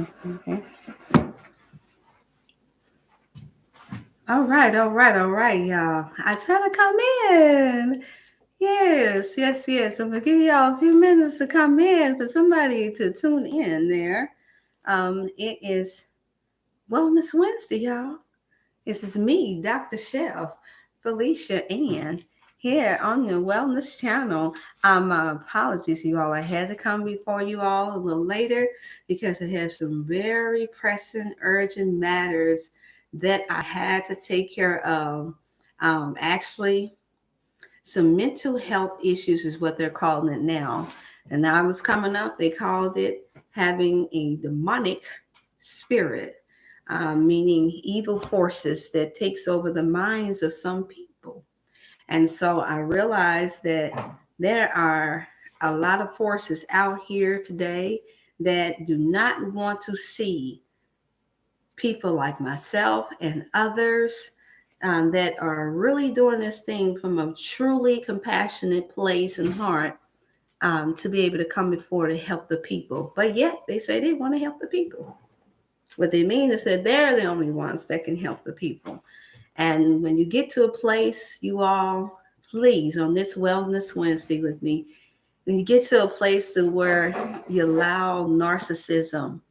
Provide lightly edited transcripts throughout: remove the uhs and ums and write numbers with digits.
Okay. All right, y'all. I try to come in. Yes. I'm gonna give y'all a few minutes to come in for somebody to tune in there. It is Wellness Wednesday, y'all. This is me, Dr. Chef, Felicia, and here on the Wellness Channel. Apologies, you all. I had to come before you all a little later because it has some very pressing, urgent matters that I had to take care of. Actually, some mental health issues is what they're calling it now. And I was coming up, they called it having a demonic spirit, meaning evil forces that takes over the minds of some people. And so I realized that there are a lot of forces out here today that do not want to see people like myself and others that are really doing this thing from a truly compassionate place and heart, to be able to come before to help the people. But yet they say they want to help the people. What they mean is that they're the only ones that can help the people. And when you get to a place, you all, please, on this Wellness Wednesday with me, when you get to a place to where you allow narcissism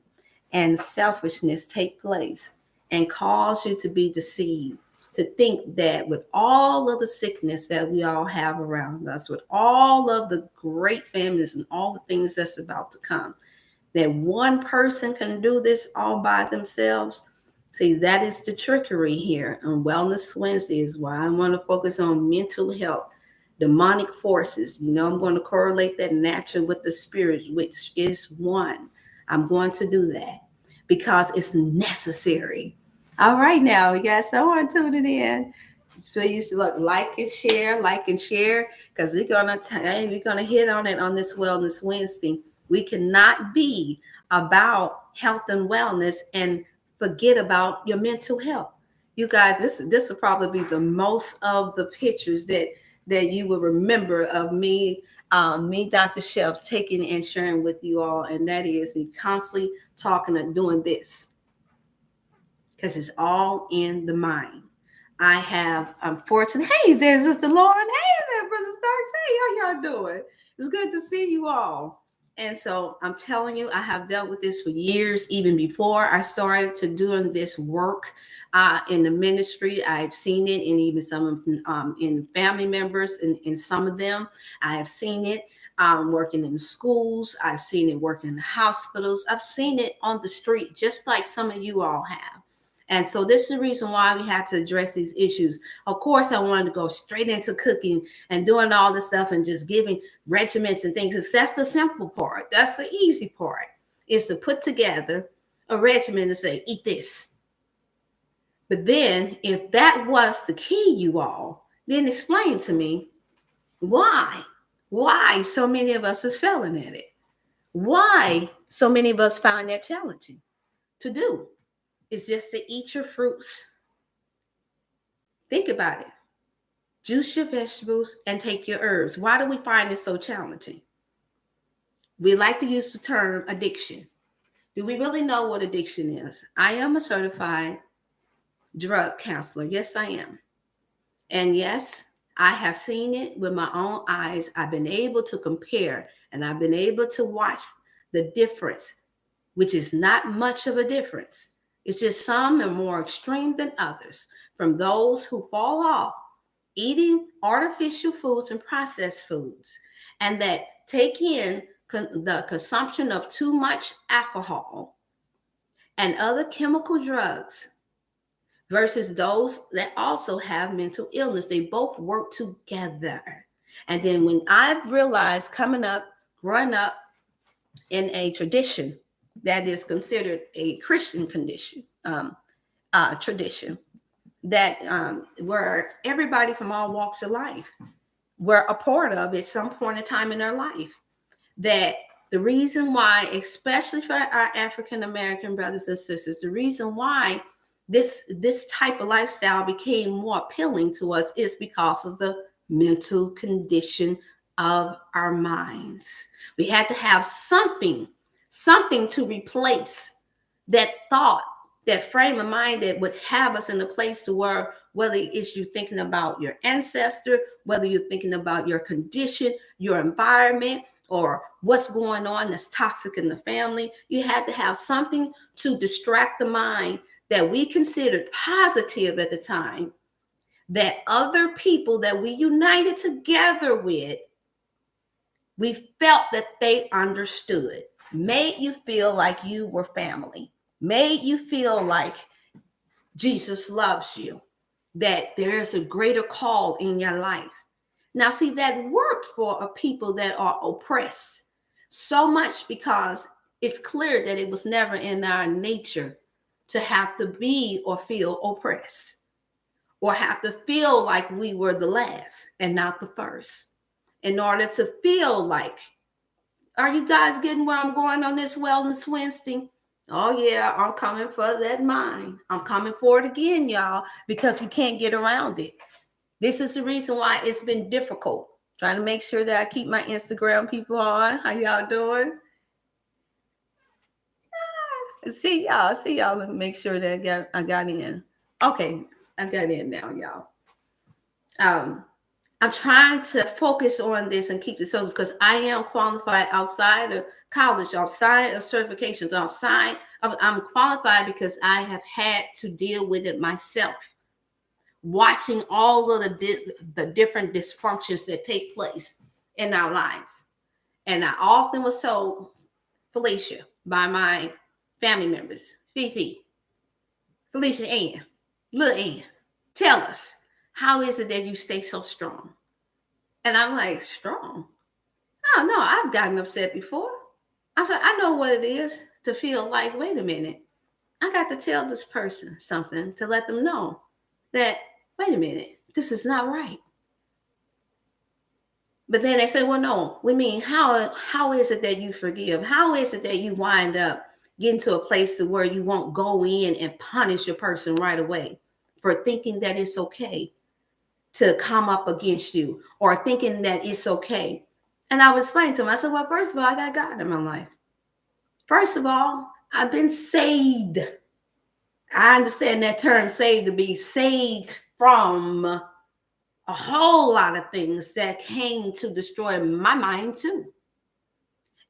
and selfishness take place and cause you to be deceived, to think that with all of the sickness that we all have around us, with all of the great families and all the things that's about to come, that one person can do this all by themselves. See, that is the trickery here on Wellness Wednesday, is why I want to focus on mental health, demonic forces. I'm going to correlate that natural with the spirit, which is one. I'm going to do that because it's necessary. All right, now, you guys, someone tuning in. Please look, like and share, because we're gonna hit on it on this Wellness Wednesday. We cannot be about health and wellness and forget about your mental health. You guys, this will probably be the most of the pictures that you will remember of me, Dr. Chef, taking and sharing with you all, and that is me constantly talking and doing this because it's all in the mind. I have, unfortunately, hey, there's Sister Lauren. Hey there, Brother Starks. Hey, how y'all doing? It's good to see you all. And so I'm telling you, I have dealt with this for years, even before I started to doing this work in the ministry. I've seen it in even some in family members, in some of them. I have seen it working in schools. I've seen it working in hospitals. I've seen it on the street, just like some of you all have. And so this is the reason why we had to address these issues. Of course, I wanted to go straight into cooking and doing all this stuff and just giving regiments and things. That's the simple part. That's the easy part, is to put together a regimen and say, eat this. But then if that was the key, you all, then explain to me why so many of us is failing at it. Why so many of us find that challenging to do. Is just to eat your fruits. Think about it. Juice your vegetables and take your herbs. Why do we find it so challenging? We like to use the term addiction. Do we really know what addiction is? I am a certified drug counselor. Yes, I am. And yes, I have seen it with my own eyes. I've been able to compare and I've been able to watch the difference, which is not much of a difference. It's just some are more extreme than others, from those who fall off eating artificial foods and processed foods, and that take in the consumption of too much alcohol and other chemical drugs, versus those that also have mental illness. They both work together. And then when I've realized growing up in a tradition that is considered a Christian tradition, that where everybody from all walks of life were a part of at some point in time in their life, that the reason why, especially for our African American brothers and sisters, the reason why this type of lifestyle became more appealing to us is because of the mental condition of our minds. We had to have something to replace that thought, that frame of mind that would have us in a place to where, whether it's you thinking about your ancestor, whether you're thinking about your condition, your environment, or what's going on that's toxic in the family, you had to have something to distract the mind that we considered positive at the time, that other people that we united together with, we felt that they understood, made you feel like you were family, made you feel like Jesus loves you, that there's a greater call in your life. Now, see, that worked for a people that are oppressed so much because it's clear that it was never in our nature to have to be or feel oppressed or have to feel like we were the last and not the first. In order to feel like, are you guys getting where I'm going on this Wellness Wednesday? Oh, yeah, I'm coming for that mind. I'm coming for it again, y'all, because we can't get around it. This is the reason why it's been difficult. Trying to make sure that I keep my Instagram people on. How y'all doing? See y'all. Let me make sure that I got in. Okay, I got in now, y'all. I'm trying to focus on this and keep the social because I am qualified outside of college, outside of certifications, I'm qualified because I have had to deal with it myself, watching all of the different dysfunctions that take place in our lives. And I often was told, Felicia, by my family members, Fifi, Felicia Ann, Lil Ann, tell us, how is it that you stay so strong? And I'm like, strong? Oh, no, I've gotten upset before. I said, I know what it is to feel like, wait a minute, I got to tell this person something to let them know that, wait a minute, this is not right. But then they say, well, no, we mean, how is it that you forgive? How is it that you wind up getting to a place to where you won't go in and punish a person right away for thinking that it's okay to come up against you or thinking that it's okay? And I was explaining to him, I said, well, first of all, I got God in my life. First of all, I've been saved. I understand that term, saved, to be saved from a whole lot of things that came to destroy my mind too.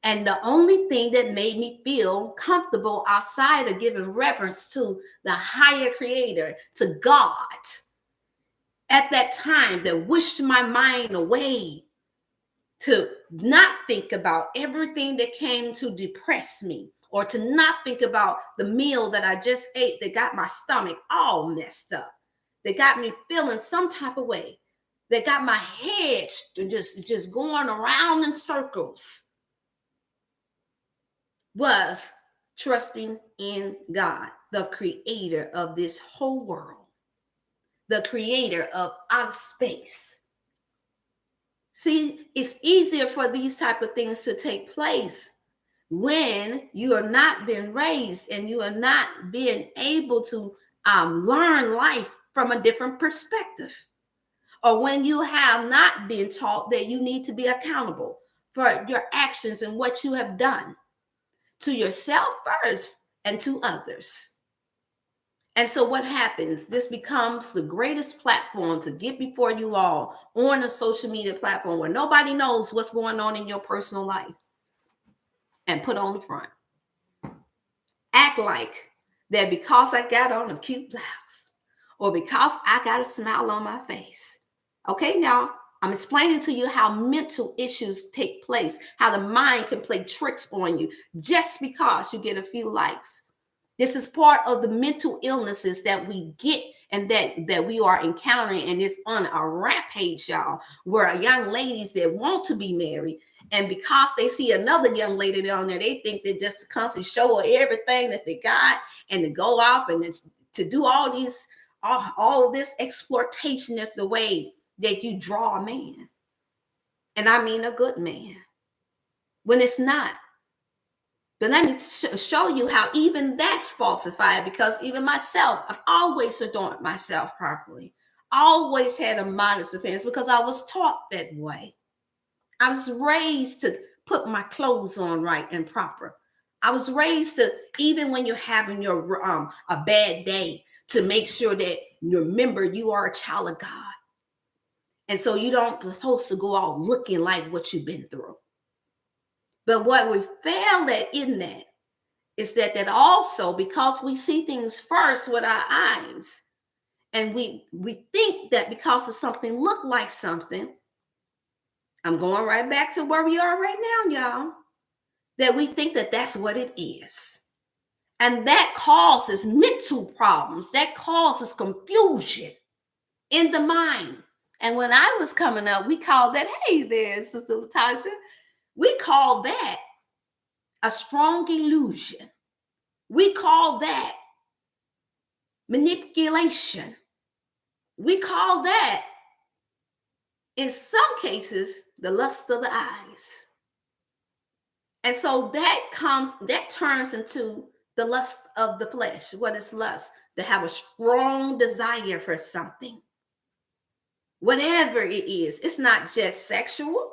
And the only thing that made me feel comfortable outside of giving reverence to the higher creator, to God, at that time that wished my mind away to not think about everything that came to depress me, or to not think about the meal that I just ate that got my stomach all messed up, that got me feeling some type of way, that got my head just going around in circles, was trusting in God, the creator of this whole world, the creator of outer space. See, it's easier for these type of things to take place when you are not being raised and you are not being able to learn life from a different perspective, or when you have not been taught that you need to be accountable for your actions and what you have done to yourself first and to others. And so what happens? This becomes the greatest platform to get before you all on a social media platform where nobody knows what's going on in your personal life, and put on the front. Act like that because I got on a cute blouse or because I got a smile on my face. Okay, now I'm explaining to you how mental issues take place, how the mind can play tricks on you just because you get a few likes. This is part of the mental illnesses that we get and that we are encountering, and it's on a rampage, y'all, where young ladies that want to be married, and because they see another young lady down there, they think they just constantly show her everything that they got and to go off and to do all of this exploitation is the way that you draw a man. And I mean a good man, when it's not. But let me show you how even that's falsified, because even myself, I've always adorned myself properly. Always had a modest appearance because I was taught that way. I was raised to put my clothes on right and proper. I was raised to, even when you're having your a bad day, to make sure that you remember you are a child of God. And so you don't supposed to go out looking like what you've been through. But what we fail at in that is that also, because we see things first with our eyes, and we think that because of something look like something, I'm going right back to where we are right now, y'all, that we think that that's what it is. And that causes mental problems. That causes confusion in the mind. And when I was coming up, we called that, hey there, Sister Latasha, we call that a strong illusion. We call that manipulation. We call that, in some cases, the lust of the eyes. And so that turns into the lust of the flesh. What is lust? To have a strong desire for something. Whatever it is, it's not just sexual.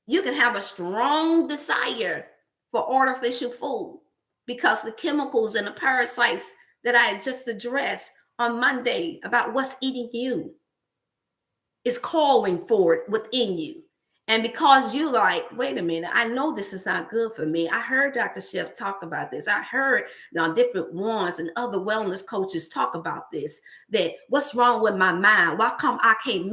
You can have a strong desire for artificial food because the chemicals and the parasites that I just addressed on Monday about what's eating you is calling for it within you. And because you like, wait a minute, I know this is not good for me. I heard Dr. Chef talk about this. I heard different ones and other wellness coaches talk about this, that what's wrong with my mind? Why come I can't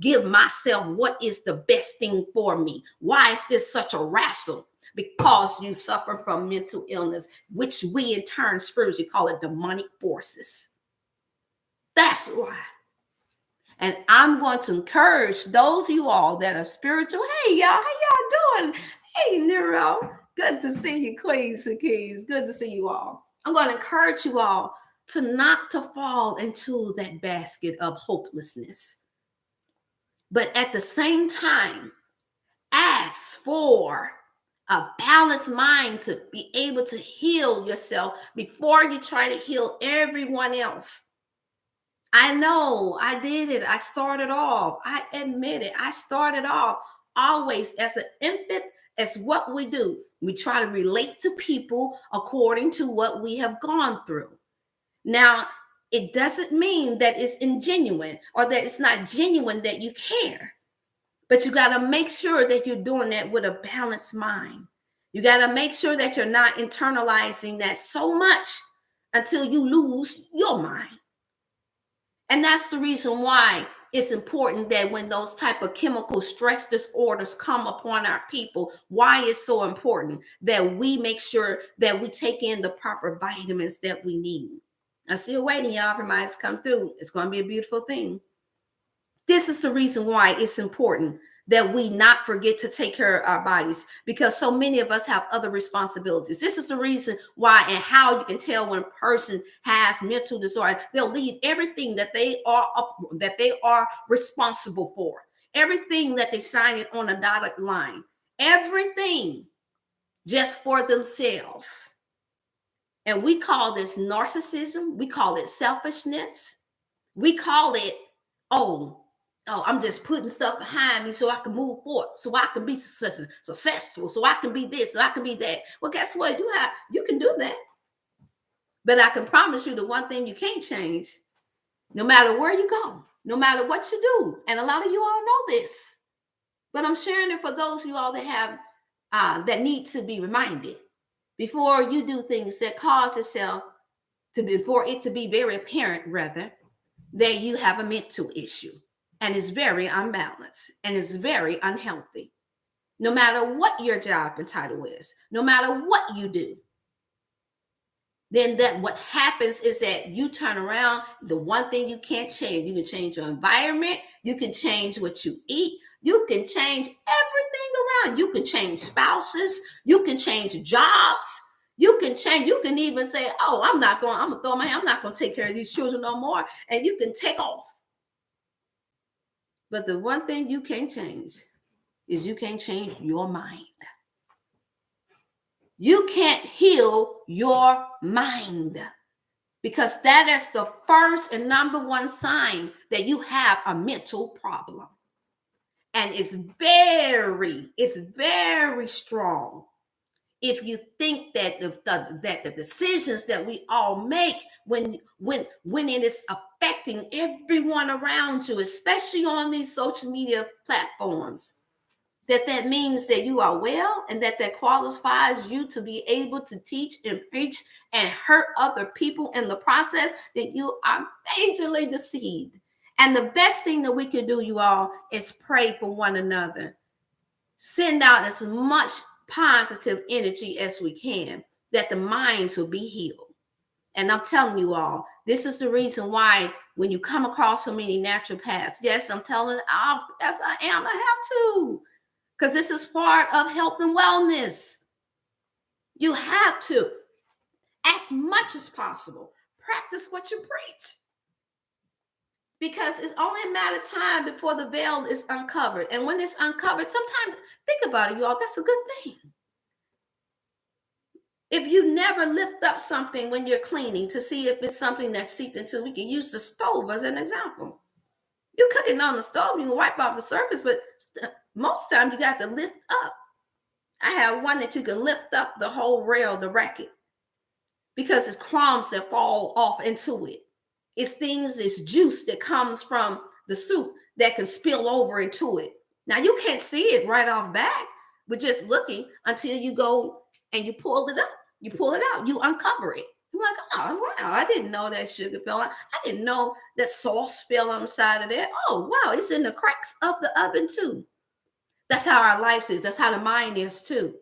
give myself what is the best thing for me? Why is this such a wrestle? Because you suffer from mental illness, which we in turn spiritually call it demonic forces. That's why. And I'm going to encourage those of you all that are spiritual. Hey, y'all, how y'all doing? Hey, Nero, good to see you, Queens and Kings. Good to see you all. I'm going to encourage you all to not to fall into that basket of hopelessness. But at the same time, ask for a balanced mind to be able to heal yourself before you try to heal everyone else. I know I did it. I started off. I admit it. I started off always as an infant, as what we do. We try to relate to people according to what we have gone through. Now, it doesn't mean that it's ingenuine or that it's not genuine that you care. But you got to make sure that you're doing that with a balanced mind. You got to make sure that you're not internalizing that so much until you lose your mind. And that's the reason why it's important that when those type of chemical stress disorders come upon our people, why it's so important that we make sure that we take in the proper vitamins that we need. I'm still waiting, y'all, for mine to come through. It's going to be a beautiful thing. This is the reason why it's important that we not forget to take care of our bodies, because so many of us have other responsibilities. This is the reason why and how you can tell when a person has mental disorder. They'll leave everything that they are responsible for, everything that they sign it on a dotted line, everything just for themselves. And we call this narcissism. We call it selfishness. We call it, I'm just putting stuff behind me so I can move forward, so I can be successful, so I can be this, so I can be that. Well, guess what? You can do that. But I can promise you the one thing you can't change, no matter where you go, no matter what you do. And a lot of you all know this, but I'm sharing it for those of you all that have that need to be reminded before you do things that cause yourself for it to be very apparent, rather, that you have a mental issue. And it's very unbalanced and it's very unhealthy. No matter what your job and title is, no matter what you do, then that what happens is that you turn around. The one thing you can't change, you can change your environment, you can change what you eat, you can change everything around. You can change spouses, you can change jobs, you can even say, I'm gonna throw my hand, I'm not gonna take care of these children no more, and you can take off. But the one thing you can't change is you can't change your mind. You can't heal your mind, because that is the first and number one sign that you have a mental problem. And it's very strong. if you think that the decisions that we all make when it is affecting everyone around you, especially on these social media platforms, that means that you are well, and that qualifies you to be able to teach and preach and hurt other people in the process, that you are majorly deceived. And the best thing that we can do, you all, is pray for one another. Send out as much positive energy as we can, that the minds will be healed. And I'm telling you all, this is the reason why when you come across so many naturopaths, yes, I'm telling, oh, yes, I am. I have to, because this is part of health and wellness. You have to, as much as possible, practice what you preach. Because it's only a matter of time before the veil is uncovered. And when it's uncovered, sometimes, think about it, you all, that's a good thing. If you never lift up something when you're cleaning to see if it's something that's seeped into, we can use the stove as an example. You're cooking on the stove, you can wipe off the surface, but most times you got to lift up. I have one that you can lift up the whole rail, the racket, because it's crumbs that fall off into it. It's things, it's juice that comes from the soup that can spill over into it. Now, you can't see it right off back, but just looking until you go and you pull it up. You pull it out, you uncover it. I'm like, oh, wow, I didn't know that sugar fell out. I didn't know that sauce fell on the side of that. Oh, wow, it's in the cracks of the oven too. That's how our life is. That's how the mind is too.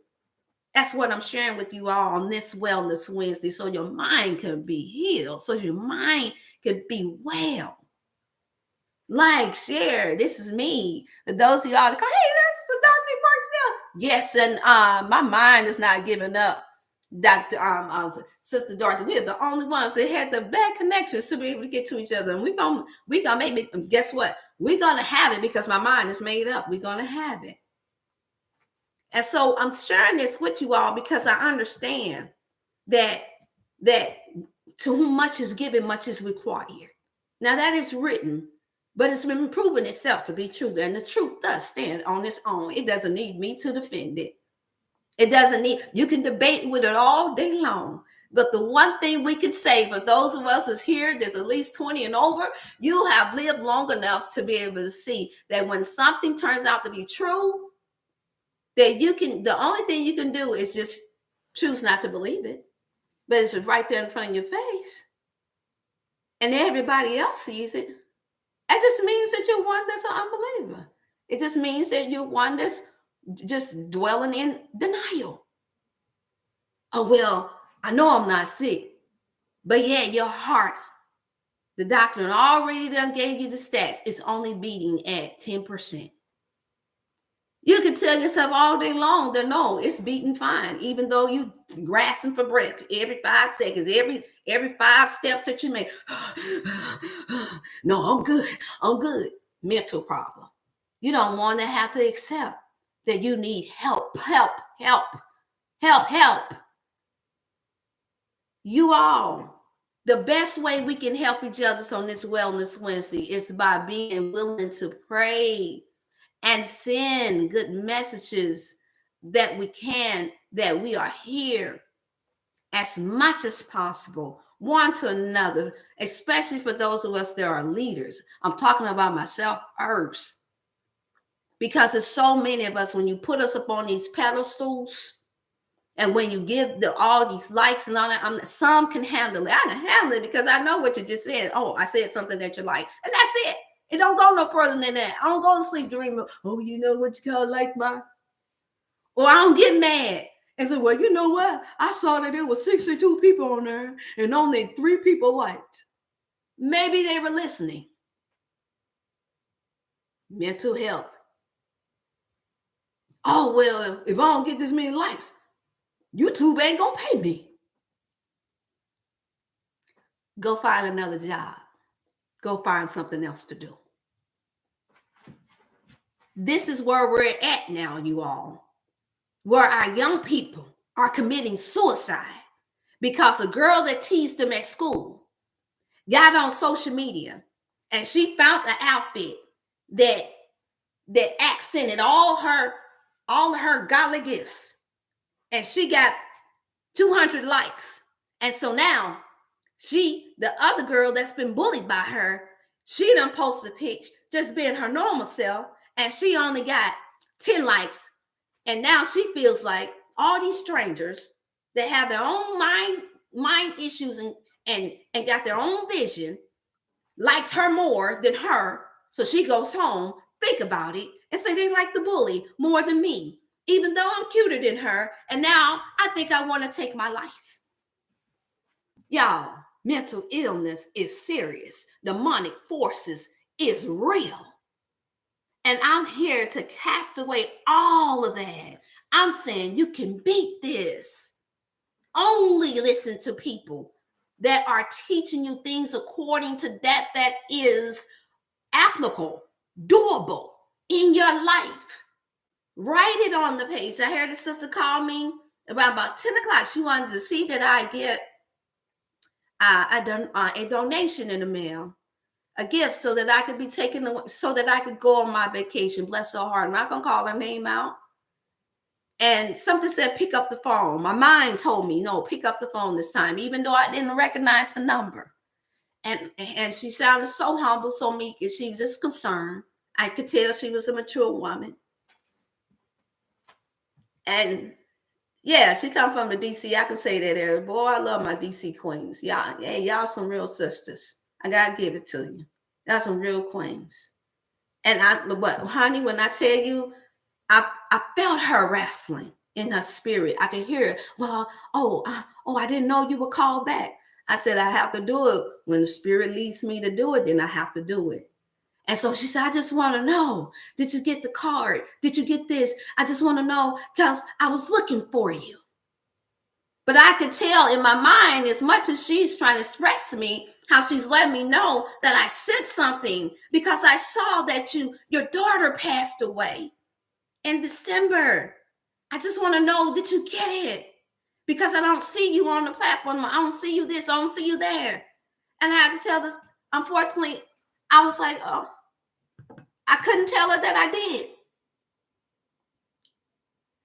That's what I'm sharing with you all on this Wellness Wednesday, so your mind can be healed, so your mind can be well. Like, share. This is me. For those of y'all that go, hey, that's the Dr. Barksdale. Yes, and my mind is not giving up. Sister Dorothy, we're the only ones that had the bad connections to be able to get to each other. And we're gonna make it. Guess what? We're gonna have it because my mind is made up. We're gonna have it. And so I'm sharing this with you all because I understand that to whom much is given, much is required. Now that is written, but it's been proven itself to be true. And the truth does stand on its own. It doesn't need me to defend it. It doesn't need, you can debate with it all day long. But the one thing we can say for those of us that's here, that's at least 20 and over, you have lived long enough to be able to see that when something turns out to be true, that you can, the only thing you can do is just choose not to believe it. But it's right there in front of your face. And everybody else sees it. That just means that you're one that's an unbeliever. It just means that you're one that's just dwelling in denial. Oh, well, I know I'm not sick, but yet your heart, the doctor already done gave you the stats, it's only beating at 10%. You can tell yourself all day long that no, it's beating fine, even though you grasping for breath every 5 seconds, every 5 steps that you make. No, I'm good. I'm good. Mental problem. You don't want to have to accept that you need help. You all, the best way we can help each other on this Wellness Wednesday is by being willing to pray and send good messages that we can, that we are here as much as possible, one to another, especially for those of us that are leaders. I'm talking about myself first, because there's so many of us, when you put us up on these pedestals, and when you give all these likes and all that, some can handle it. I can handle it because I know what you just said. Oh, I said something that you like, and that's it. It don't go no further than that. I don't go to sleep dreaming, oh, you know what you call like my, or I don't get mad and say, well, you know what? I saw that there was 62 people on there and only 3 people liked. Maybe they were listening. Mental health. Oh, well, if I don't get this many likes, YouTube ain't gonna pay me. Go find another job. Go find something else to do. This is where we're at now, you all, where our young people are committing suicide because a girl that teased them at school got on social media and she found an outfit that accented all of her godly gifts. and she got 200 likes. And so now the other girl that's been bullied by her, she done posted a picture just being her normal self, and she only got 10 likes. And now she feels like all these strangers that have their own mind issues and got their own vision likes her more than her. So she goes home, think about it, and say they like the bully more than me, even though I'm cuter than her. And now I think I want to take my life. Y'all, mental illness is serious. Demonic forces is real. And I'm here to cast away all of that. I'm saying you can beat this. Only listen to people that are teaching you things according to that is applicable, doable in your life. Write it on the page. I heard a sister call me about 10 o'clock. She wanted to see that I get a donation in the mail, a gift, so that I could be taken away, so that I could go on my vacation. Bless her heart. I'm not going to call her name out. And something said, pick up the phone. My mind told me, no, pick up the phone this time, even though I didn't recognize the number. And she sounded so humble, so meek, and she was just concerned. I could tell she was a mature woman. And yeah, she come from the DC. I can say that there. Boy, I love my DC queens. Y'all some real sisters. I gotta give it to you. Y'all some real queens. But honey, when I tell you, I felt her wrestling in her spirit. I could hear it. Well, I didn't know you would call back. I said, I have to do it. When the spirit leads me to do it, then I have to do it. And so she said, I just want to know, did you get the card? Did you get this? I just want to know because I was looking for you. But I could tell in my mind, as much as she's trying to express to me, how she's letting me know that I sent something because I saw that your daughter passed away in December. I just want to know, did you get it? Because I don't see you on the platform. I don't see you this, I don't see you there. And I had to tell this, unfortunately, I was like, oh, I couldn't tell her that I did.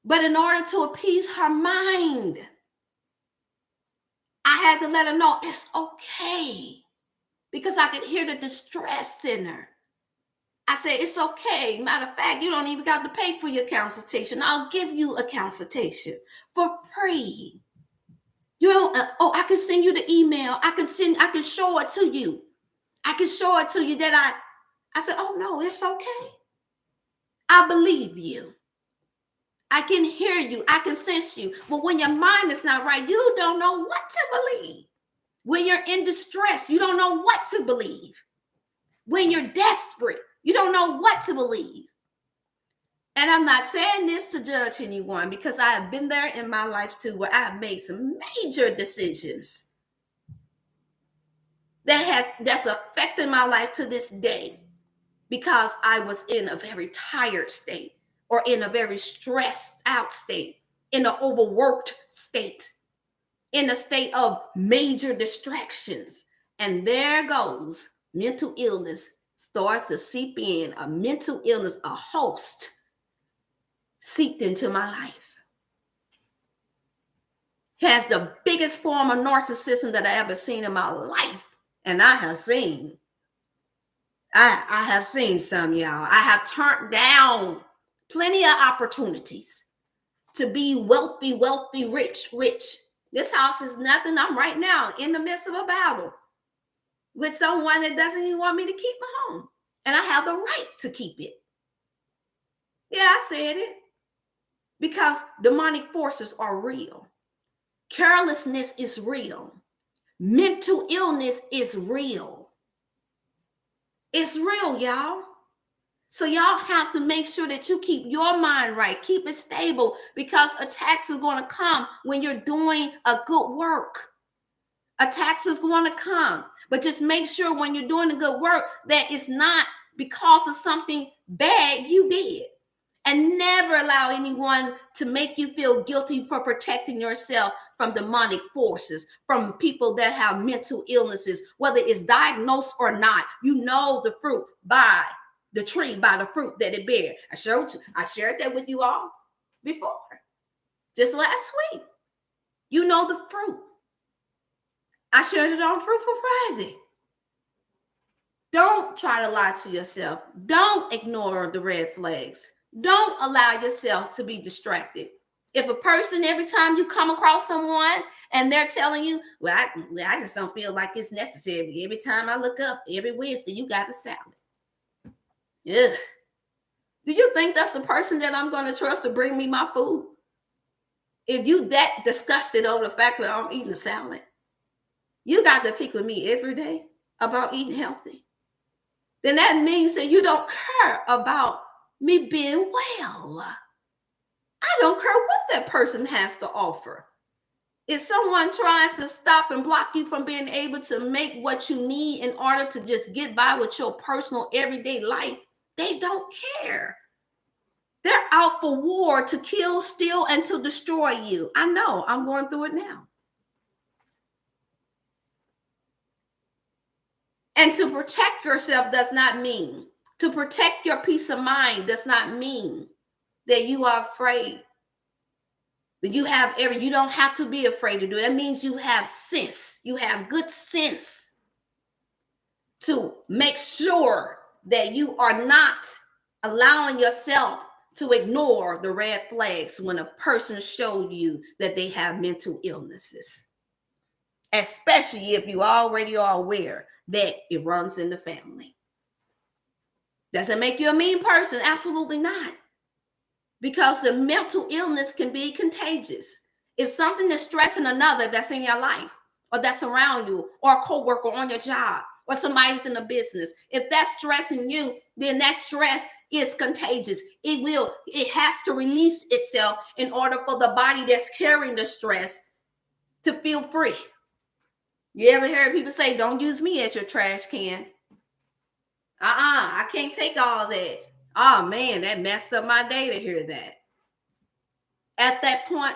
But in order to appease her mind, I had to let her know it's okay, because I could hear the distress in her. I said, it's okay. Matter of fact, you don't even got to pay for your consultation. I'll give you a consultation for free. You know, I can send you the email. I can show it to you. I can show it to you that I said, oh no, it's okay. I believe you. I can hear you. I can sense you. But when your mind is not right, you don't know what to believe. When you're in distress, you don't know what to believe. When you're desperate, you don't know what to believe. And I'm not saying this to judge anyone, because I have been there in my life too, where I have made some major decisions that's affected my life to this day, because I was in a very tired state, or in a very stressed out state, in an overworked state, in a state of major distractions. And there goes mental illness, starts to seep in. A mental illness, a host seeped into my life. Has the biggest form of narcissism that I ever seen in my life. And I have seen some, y'all. I have turned down plenty of opportunities to be wealthy, rich. This house is nothing. I'm right now in the midst of a battle with someone that doesn't even want me to keep my home. And I have the right to keep it. Yeah, I said it. Because demonic forces are real. Carelessness is real. Mental illness is real. It's real, y'all. So y'all have to make sure that you keep your mind right. Keep it stable, because attacks are going to come when you're doing a good work. Attacks is going to come. But just make sure when you're doing the good work that it's not because of something bad you did. And never allow anyone to make you feel guilty for protecting yourself from demonic forces, from people that have mental illnesses, whether it's diagnosed or not. You know the fruit by the tree, by the fruit that it bears. I shared that with you all before. just last week. You know the fruit. I shared it on Fruitful Friday. Don't try to lie to yourself. Don't ignore the red flags. Don't allow yourself to be distracted. If a person, every time you come across someone and they're telling you, well, I just don't feel like it's necessary. Every time I look up, every Wednesday, you got a salad. Ugh. Do you think that's the person that I'm going to trust to bring me my food? If you that disgusted over the fact that I'm eating a salad, you got to pick with me every day about eating healthy. Then that means that you don't care about me being well. I don't care what that person has to offer. If someone tries to stop and block you from being able to make what you need in order to just get by with your personal everyday life, they don't care. They're out for war to kill, steal, and to destroy you. I know, I'm going through it now. And to protect yourself does not mean, to protect your peace of mind does not mean that you are afraid. But you don't have to be afraid to do it. That means you have sense. You have good sense to make sure that you are not allowing yourself to ignore the red flags when a person showed you that they have mental illnesses, especially if you already are aware that it runs in the family. Does it make you a mean person? Absolutely not. Because the mental illness can be contagious. If something is stressing another that's in your life or that's around you, or a coworker on your job, or somebody's in a business, if that's stressing you, then that stress is contagious. It has to release itself in order for the body that's carrying the stress to feel free. You ever heard people say, don't use me as your trash can? I can't take all that. Oh man, that messed up my day to hear that. At that point,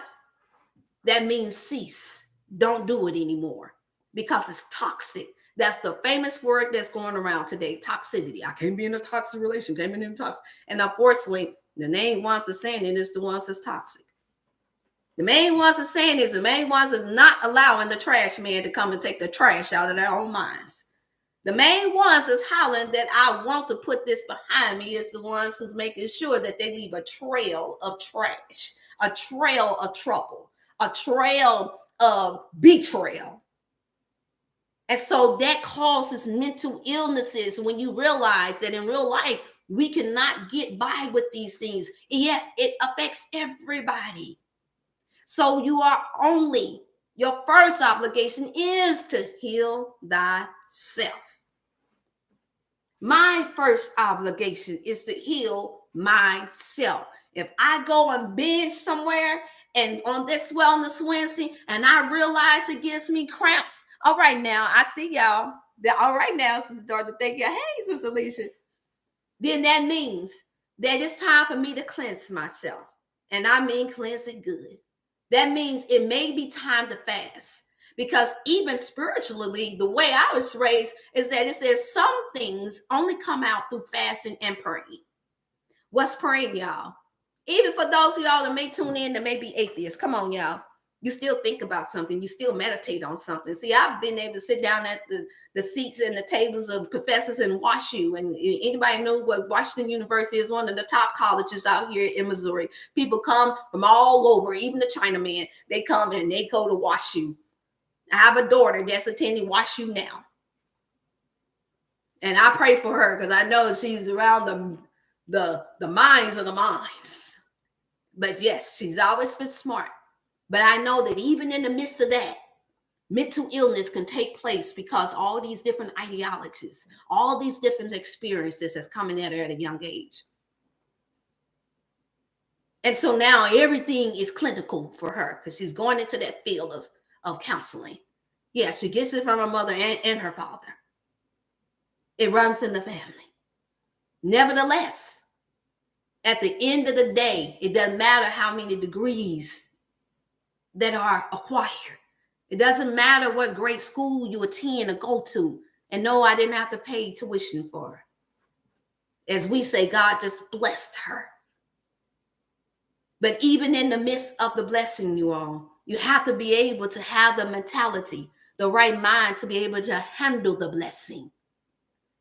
that means cease. Don't do it anymore because it's toxic. That's the famous word that's going around today, toxicity. I can't be in a toxic relation, can't be in a toxic. And unfortunately, the main ones that's saying it is the ones that's toxic. The main ones that's saying is the main ones that's not allowing the trash man to come and take the trash out of their own minds. The main ones that's hollering that I want to put this behind me is the ones who's making sure that they leave a trail of trash, a trail of trouble, a trail of betrayal. And so that causes mental illnesses when you realize that in real life, we cannot get by with these things. Yes, it affects everybody. So your first obligation is to heal thyself. My first obligation is to heal myself. If I go and binge somewhere and on this Wellness Wednesday and I realize it gives me cramps, all right now, I see y'all. All right now, Sister Dorothy, thank you. Hey, Sister Felicia. Then that means that it's time for me to cleanse myself. And I mean cleanse it good. That means it may be time to fast. Because even spiritually, the way I was raised is that it says some things only come out through fasting and praying. What's praying, y'all? Even for those of y'all that may tune in that may be atheists, come on, y'all. You still think about something. You still meditate on something. See, I've been able to sit down at the seats and the tables of professors in WashU. And anybody know what Washington University is, one of the top colleges out here in Missouri. People come from all over, even the Chinaman. They come and they go to WashU. I have a daughter that's attending WashU now. And I pray for her because I know she's around the minds of the minds. But yes, she's always been smart. But I know that even in the midst of that, mental illness can take place because all these different ideologies, all these different experiences that's coming at her at a young age. And so now everything is clinical for her because she's going into that field of counseling. Yeah, she gets it from her mother and her father. It runs in the family. Nevertheless, at the end of the day, it doesn't matter how many degrees that are acquired. It doesn't matter what grade school you attend or go to. And no, I didn't have to pay tuition for her. As we say, God just blessed her. But even in the midst of the blessing, you all, you have to be able to have the mentality, the right mind to be able to handle the blessing.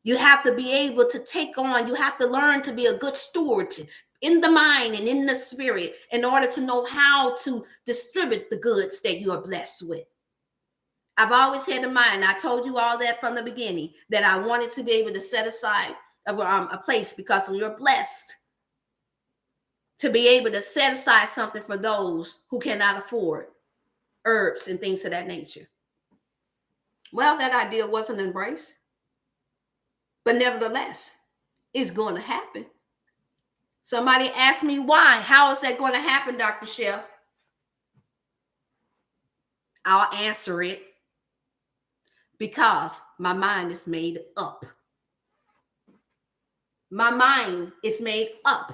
You have to be able to take on, you have to learn to be a good steward in the mind and in the spirit in order to know how to distribute the goods that you are blessed with. I've always had in mind, I told you all that from the beginning, that I wanted to be able to set aside a place because you're blessed to be able to set aside something for those who cannot afford herbs and things of that nature. Well, that idea wasn't embraced, but nevertheless, it's going to happen. Somebody asked me why. How is that going to happen, Dr. Chef? I'll answer it. Because my mind is made up. My mind is made up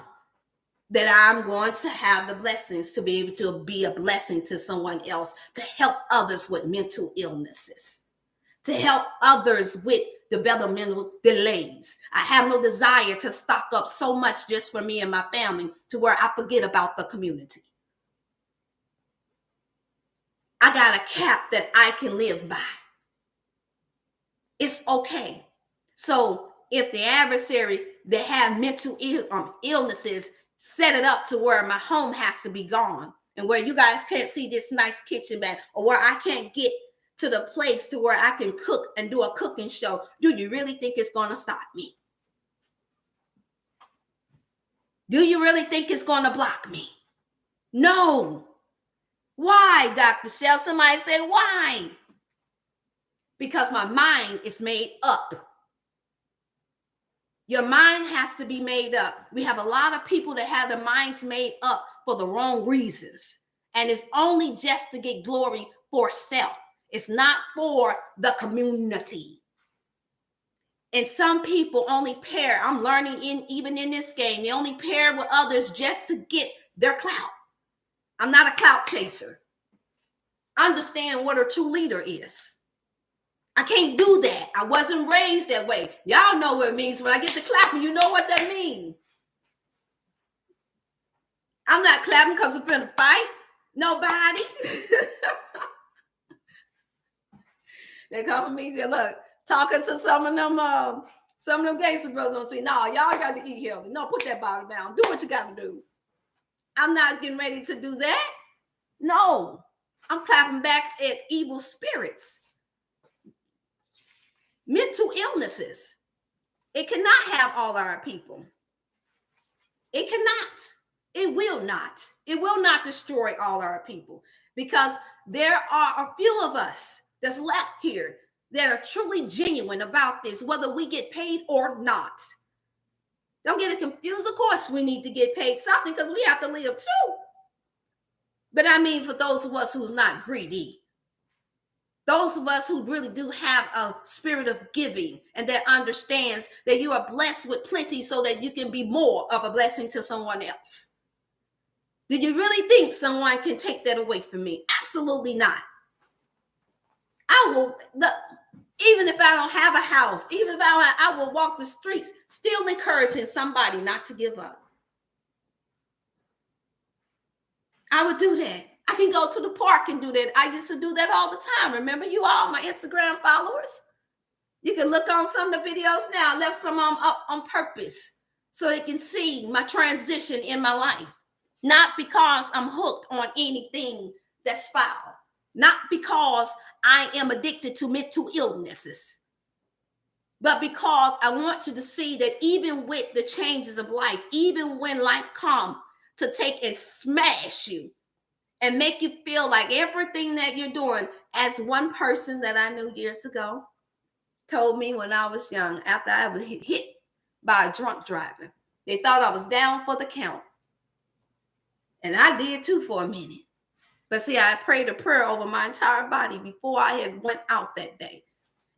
that I'm going to have the blessings to be able to be a blessing to someone else, to help others with mental illnesses, to help others with developmental delays. I have no desire to stock up so much just for me and my family to where I forget about the community. I got a cap that I can live by. It's okay. So if the adversary that have mental illnesses set it up to where my home has to be gone and where you guys can't see this nice kitchen back, or where I can't get to the place to where I can cook and do a cooking show, do you really think it's going to stop me? Do you really think it's going to block me? No. Why, Dr. Chef? Somebody say, why? Because my mind is made up. Your mind has to be made up. We have a lot of people that have their minds made up for the wrong reasons. And it's only just to get glory for self. It's not for the community. And some people only pair. I'm learning even in this game, they only pair with others just to get their clout. I'm not a clout chaser. Understand what a true leader is. I can't do that. I wasn't raised that way. Y'all know what it means. When I get to clapping, you know what that means. I'm not clapping because I'm going to fight nobody. They come to me and say, look, talking to some of them gangster brothers on say, no, y'all got to eat healthy. No, put that bottle down. Do what you got to do. I'm not getting ready to do that. No, I'm clapping back at evil spirits. Mental illnesses. It cannot have all our people. It cannot. It will not. It will not destroy all our people, because there are a few of us that's left here that are truly genuine about this, whether we get paid or not. Don't get it confused. Of course, we need to get paid something because we have to live too. But I mean, for those of us who's not greedy, those of us who really do have a spirit of giving and that understands that you are blessed with plenty so that you can be more of a blessing to someone else. Do you really think someone can take that away from me? Absolutely not. Even if I don't have a house, even if I will walk the streets, still encouraging somebody not to give up. I would do that. I can go to the park and do that. I used to do that all the time. Remember, you all, my Instagram followers? You can look on some of the videos now. I left some of them up on purpose so they can see my transition in my life. Not because I'm hooked on anything that's foul. Not because I am addicted to mental illnesses. But because I want you to see that even with the changes of life, even when life comes to take and smash you, and make you feel like everything that you're doing, as one person that I knew years ago told me when I was young, after I was hit by a drunk driver. They thought I was down for the count. And I did too for a minute. But see, I prayed a prayer over my entire body before I had went out that day.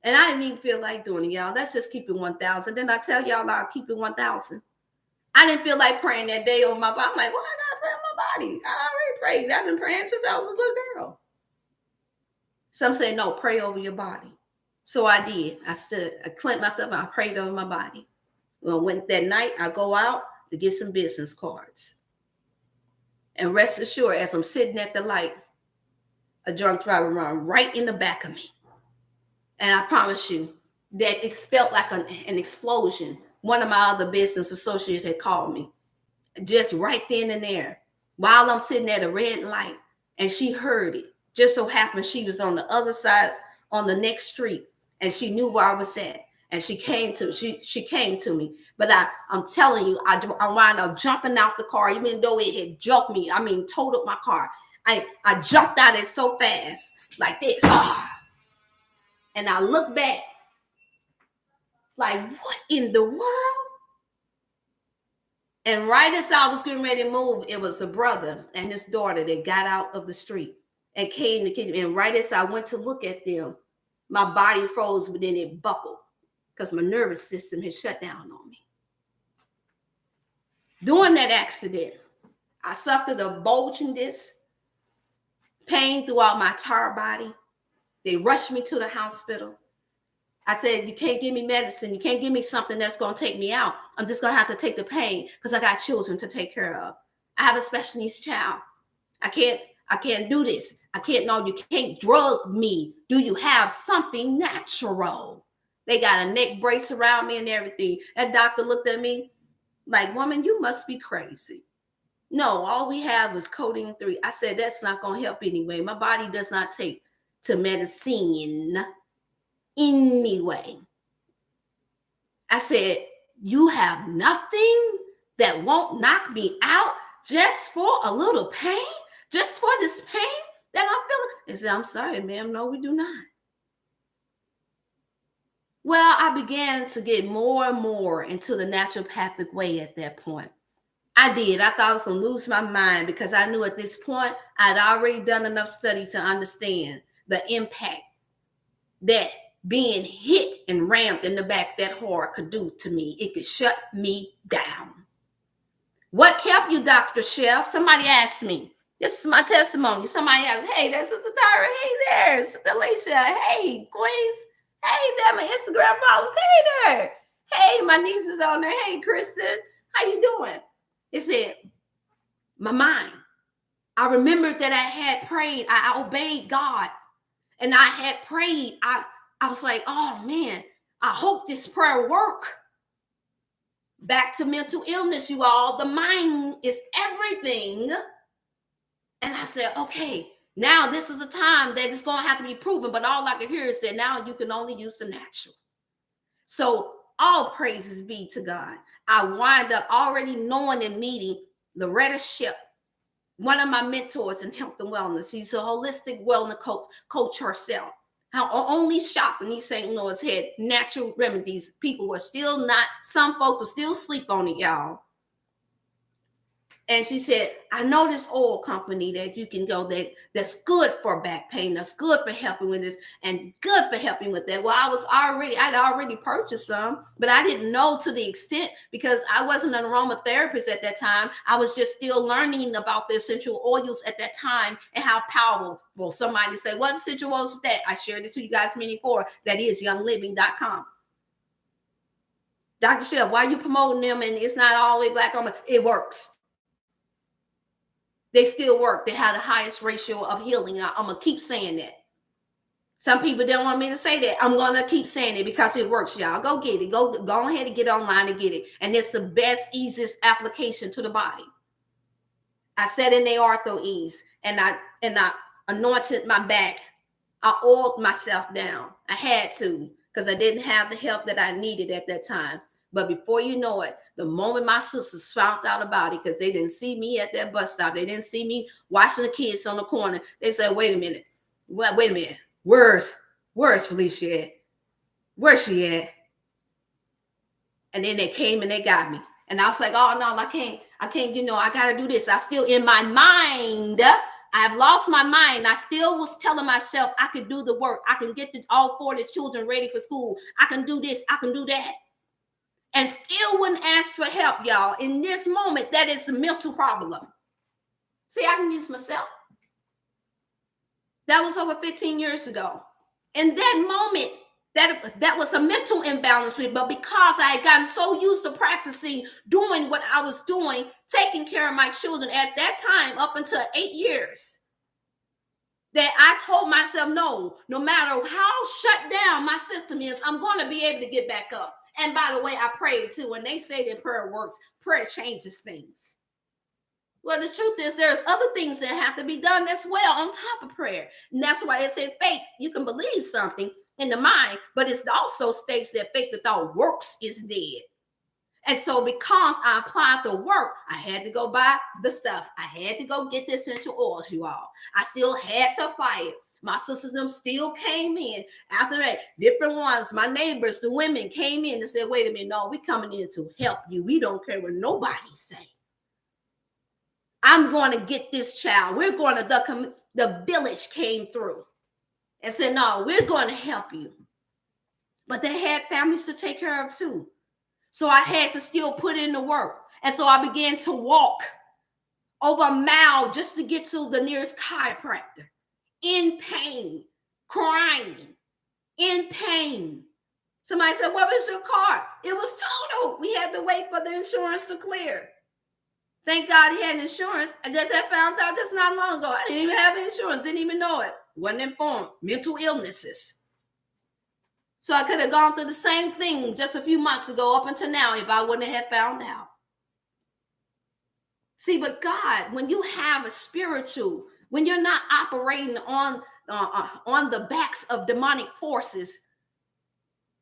And I didn't even feel like doing it, y'all. That's just keeping 1,000. Then I tell y'all I'll keep it 1,000. I didn't feel like praying that day over my body. I'm like, well, I got to pray on my body. I already prayed. I've been praying since I was a little girl. Some say, no, pray over your body. So I did. I cleansed myself, and I prayed over my body. Well, when that night I go out to get some business cards. And rest assured, as I'm sitting at the light, a drunk driver run right in the back of me. And I promise you that it felt like an explosion. One of my other business associates had called me just right then and there while I'm sitting at a red light, and she heard it. Just so happened she was on the other side on the next street, and she knew where I was at, and she came to me. But I'm telling you, I wound up jumping out the car, even though it had jumped me. I mean, totaled my car. I jumped out it so fast, like this, and I look back, like, what in the world? And right as I was getting ready to move, it was a brother and his daughter that got out of the street and came to kitchen. And right as I went to look at them, my body froze, but then it buckled because my nervous system had shut down on me. During that accident, I suffered a bulging disc, pain throughout my entire body. They rushed me to the hospital. I said, you can't give me medicine. You can't give me something that's going to take me out. I'm just going to have to take the pain because I got children to take care of. I have a special needs child. I can't do this. No, you can't drug me. Do you have something natural? They got a neck brace around me and everything. That doctor looked at me like, woman, you must be crazy. No, all we have is codeine 3. I said, that's not going to help anyway. My body does not take to medicine anyway. I said, you have nothing that won't knock me out just for a little pain? Just for this pain that I'm feeling? They said, I'm sorry, ma'am. No, we do not. Well, I began to get more and more into the naturopathic way at that point. I did. I thought I was going to lose my mind because I knew at this point I'd already done enough study to understand the impact that being hit and rammed in the back that hard could do to me. It could shut me down. What kept you, Dr. Chef? Somebody asked me. This is my testimony. Somebody asked, hey, that's Sister Tyra. Hey there, Sister Felicia. Hey, Queens. Hey there, my Instagram followers. Hey there. Hey, my niece is on there. Hey, Kristen. How you doing? It said, my mind. I remembered that I had prayed. I obeyed God. And I had prayed. I was like, oh, man, I hope this prayer work. Back to mental illness, you all. The mind is everything. And I said, okay, now this is a time that it's going to have to be proven. But all I could hear is that now you can only use the natural. So all praises be to God. I wind up already knowing and meeting Loretta Ship, one of my mentors in health and wellness. She's a holistic wellness coach herself. Her only shop in East St. Louis had natural remedies. People were still not, some folks are still asleep on it, y'all. And she said, I know this oil company that you can go that's good for back pain, that's good for helping with this, and good for helping with that. Well, I'd already purchased some, but I didn't know to the extent because I wasn't an aromatherapist at that time. I was just still learning about the essential oils at that time and how powerful. Somebody say, what essential oils is that? I shared it to you guys many before. That is youngliving.com. Dr. Chef, why are you promoting them and it's not all the way black on? It works. They still work. They have the highest ratio of healing. I'm going to keep saying that. Some people don't want me to say that. I'm going to keep saying it because it works, y'all. Go get it. Go ahead and get online and get it. And it's the best, easiest application to the body. I sat in the ortho ease and I anointed my back. I oiled myself down. I had to because I didn't have the help that I needed at that time. But before you know it, the moment my sisters found out about it, because they didn't see me at that bus stop, they didn't see me watching the kids on the corner, they said, wait a minute. Wait a minute. Where's Felicia at? Where's she at? And then they came and they got me. And I was like, oh, no, I can't, I got to do this. I still, in my mind, I've lost my mind. I still was telling myself I could do the work. I can get all 40 children ready for school. I can do this. I can do that. And still wouldn't ask for help, y'all. In this moment, that is a mental problem. See, I can use myself. That was over 15 years ago. In that moment, That was a mental imbalance with, but because I had gotten so used to practicing doing what I was doing, taking care of my children at that time up until 8 years, that I told myself, no matter how shut down my system is, I'm going to be able to get back up. And by the way, I prayed too. And they say that prayer works, prayer changes things. Well, the truth is there's other things that have to be done as well on top of prayer. And that's why it said faith. You can believe something in the mind, but it also states that faith without works is dead. And so because I applied the work, I had to go buy the stuff. I had to go get the essential oils, you all. I still had to apply it. My sisters them still came in. After that, different ones, my neighbors, the women came in and said, wait a minute, no, we coming in to help you. We don't care what nobody say. I'm going to get this child. We're going to, the village came through and said, no, we're going to help you. But they had families to take care of too. So I had to still put in the work. And so I began to walk over a mile just to get to the nearest chiropractor, in pain, crying, in pain. Somebody said, what was your car? It was totaled. We had to wait for the insurance to clear. Thank God he had insurance. I just had found out just not long ago. I didn't even have insurance, didn't even know it. Wasn't informed. Mental illnesses. So I could have gone through the same thing just a few months ago up until now if I wouldn't have found out. See, but God, when you have a spiritual, when you're not operating on the backs of demonic forces,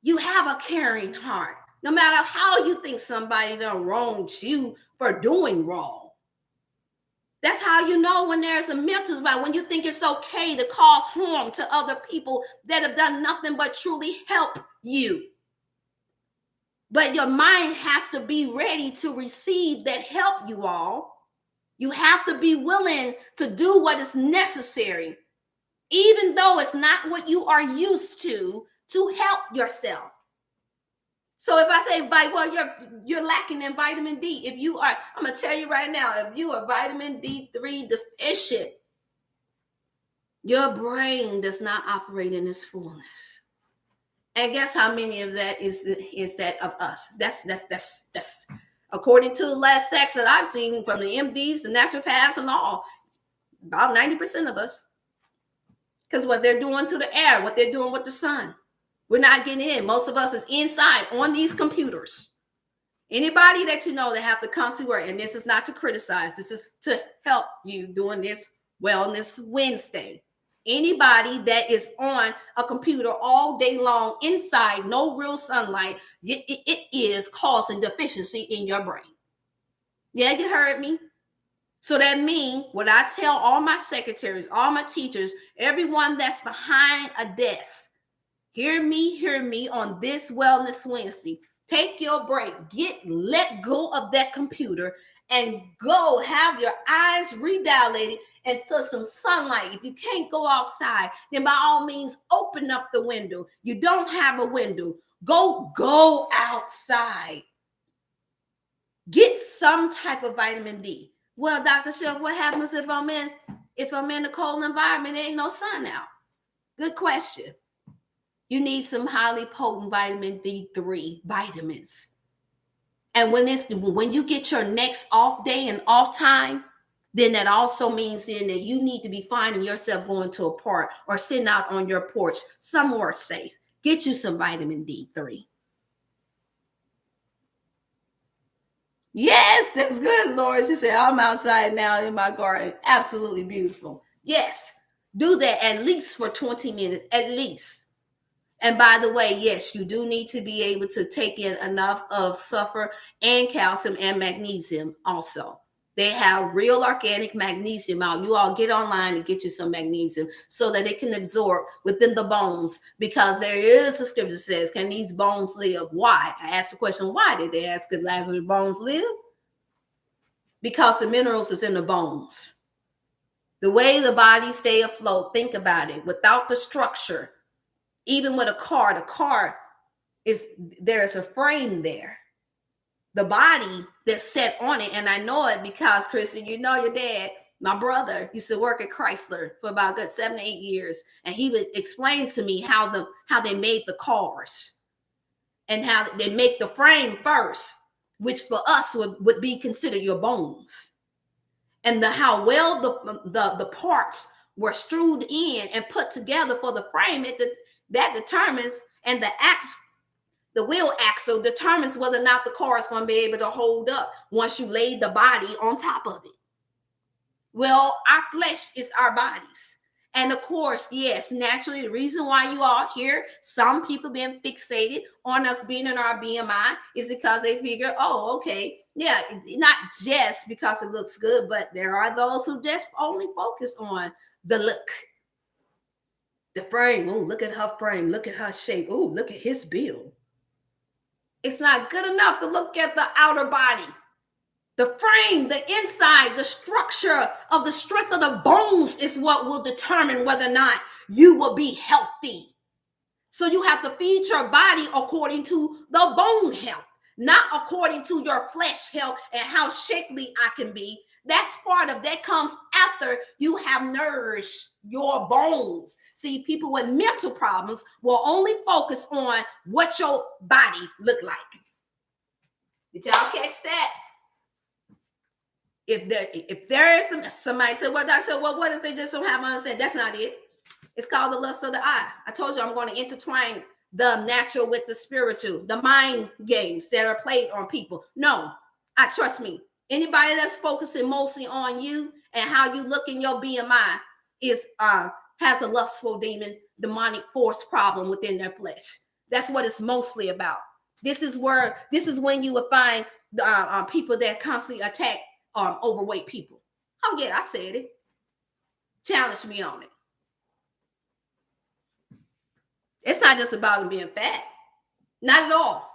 you have a caring heart. No matter how you think somebody done wronged you for doing wrong. That's how you know when there's a mental spot, when you think it's okay to cause harm to other people that have done nothing but truly help you. But your mind has to be ready to receive that help, you all. You have to be willing to do what is necessary, even though it's not what you are used to help yourself. So if I say, well, you're lacking in vitamin D. If you are, I'm going to tell you right now, if you are vitamin D3 deficient, your brain does not operate in its fullness. And guess how many of that is that of us? That's according to the last stats that I've seen from the MDs, the naturopaths and all, about 90% of us. Because what they're doing to the air, what they're doing with the sun. We're not getting in. Most of us is inside on these computers. Anybody that you know that have to constantly work, and this is not to criticize, this is to help you doing this Wellness Wednesday. Anybody that is on a computer all day long inside, no real sunlight, it is causing deficiency in your brain. Yeah, you heard me. So that means what I tell all my secretaries, all my teachers, everyone that's behind a desk, hear me on this Wellness Wednesday. Take your break. Let go of that computer and go have your eyes redilated into some sunlight. If you can't go outside, then by all means, open up the window. You don't have a window. Go outside. Get some type of vitamin D. Well, Dr. Chef, what happens if I'm in a cold environment, there ain't no sun out? Good question. You need some highly potent vitamin D3 vitamins. And when you get your next off day and off time, then that also means then that you need to be finding yourself going to a park or sitting out on your porch somewhere safe. Get you some vitamin D3. Yes, that's good, Laura. She said, I'm outside now in my garden. Absolutely beautiful. Yes, do that at least for 20 minutes, at least. And by the way, yes, you do need to be able to take in enough of sulfur and calcium and magnesium also. They have real organic magnesium out. You all get online and get you some magnesium so that it can absorb within the bones, because there is a scripture that says, can these bones live? Why? I asked the question, why did they ask, could Lazarus' bones live? Because the minerals is in the bones. The way the body stay afloat, think about it, without the structure. Even with a car, the car there's a frame there. The body that's set on it, and I know it because, Kristen, you know your dad, My brother used to work at Chrysler for about a good 7 to 8 years, and he would explain to me how they made the cars and how they make the frame first, which for us would be considered your bones, and how well the parts were strewed in and put together for the frame. That determines, and the wheel axle determines whether or not the car is going to be able to hold up once you lay the body on top of it. Well, our flesh is our bodies. And of course, yes, naturally, the reason why you all hear some people being fixated on us being in our BMI is because they figure, oh, okay, yeah, not just because it looks good, but there are those who just only focus on the look, the frame. Oh, look at her frame. Look at her shape. Oh, look at his build. It's not good enough to look at the outer body. The frame, the inside, the structure of the strength of the bones is what will determine whether or not you will be healthy. So you have to feed your body according to the bone health, not according to your flesh health and how shapely I can be. That's part of that comes after you have nourished your bones. See, people with mental problems will only focus on what your body look like. Did y'all catch that? If there is somebody said, well, Dr. Chef, well, what if they just don't have understanding? That's not it. It's called the lust of the eye. I told you I'm going to intertwine the natural with the spiritual, the mind games that are played on people. No, trust me. Anybody that's focusing mostly on you and how you look in your BMI has a lustful demon, demonic force problem within their flesh. That's what it's mostly about. This is when you will find people that constantly attack overweight people. Oh yeah, I said it. Challenge me on it. It's not just about being fat. Not at all.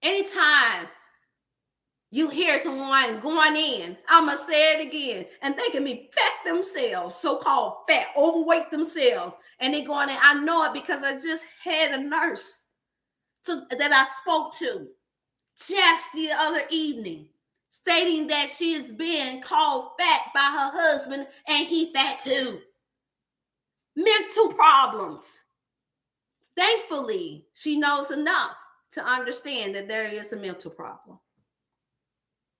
Anytime you hear someone going in, I'm going to say it again, and they can be fat themselves, so-called fat, overweight themselves, and they're going in. I know it because I just had a nurse that I spoke to just the other evening, stating that she is being called fat by her husband, and he fat too. Mental problems. Thankfully, she knows enough to understand that there is a mental problem.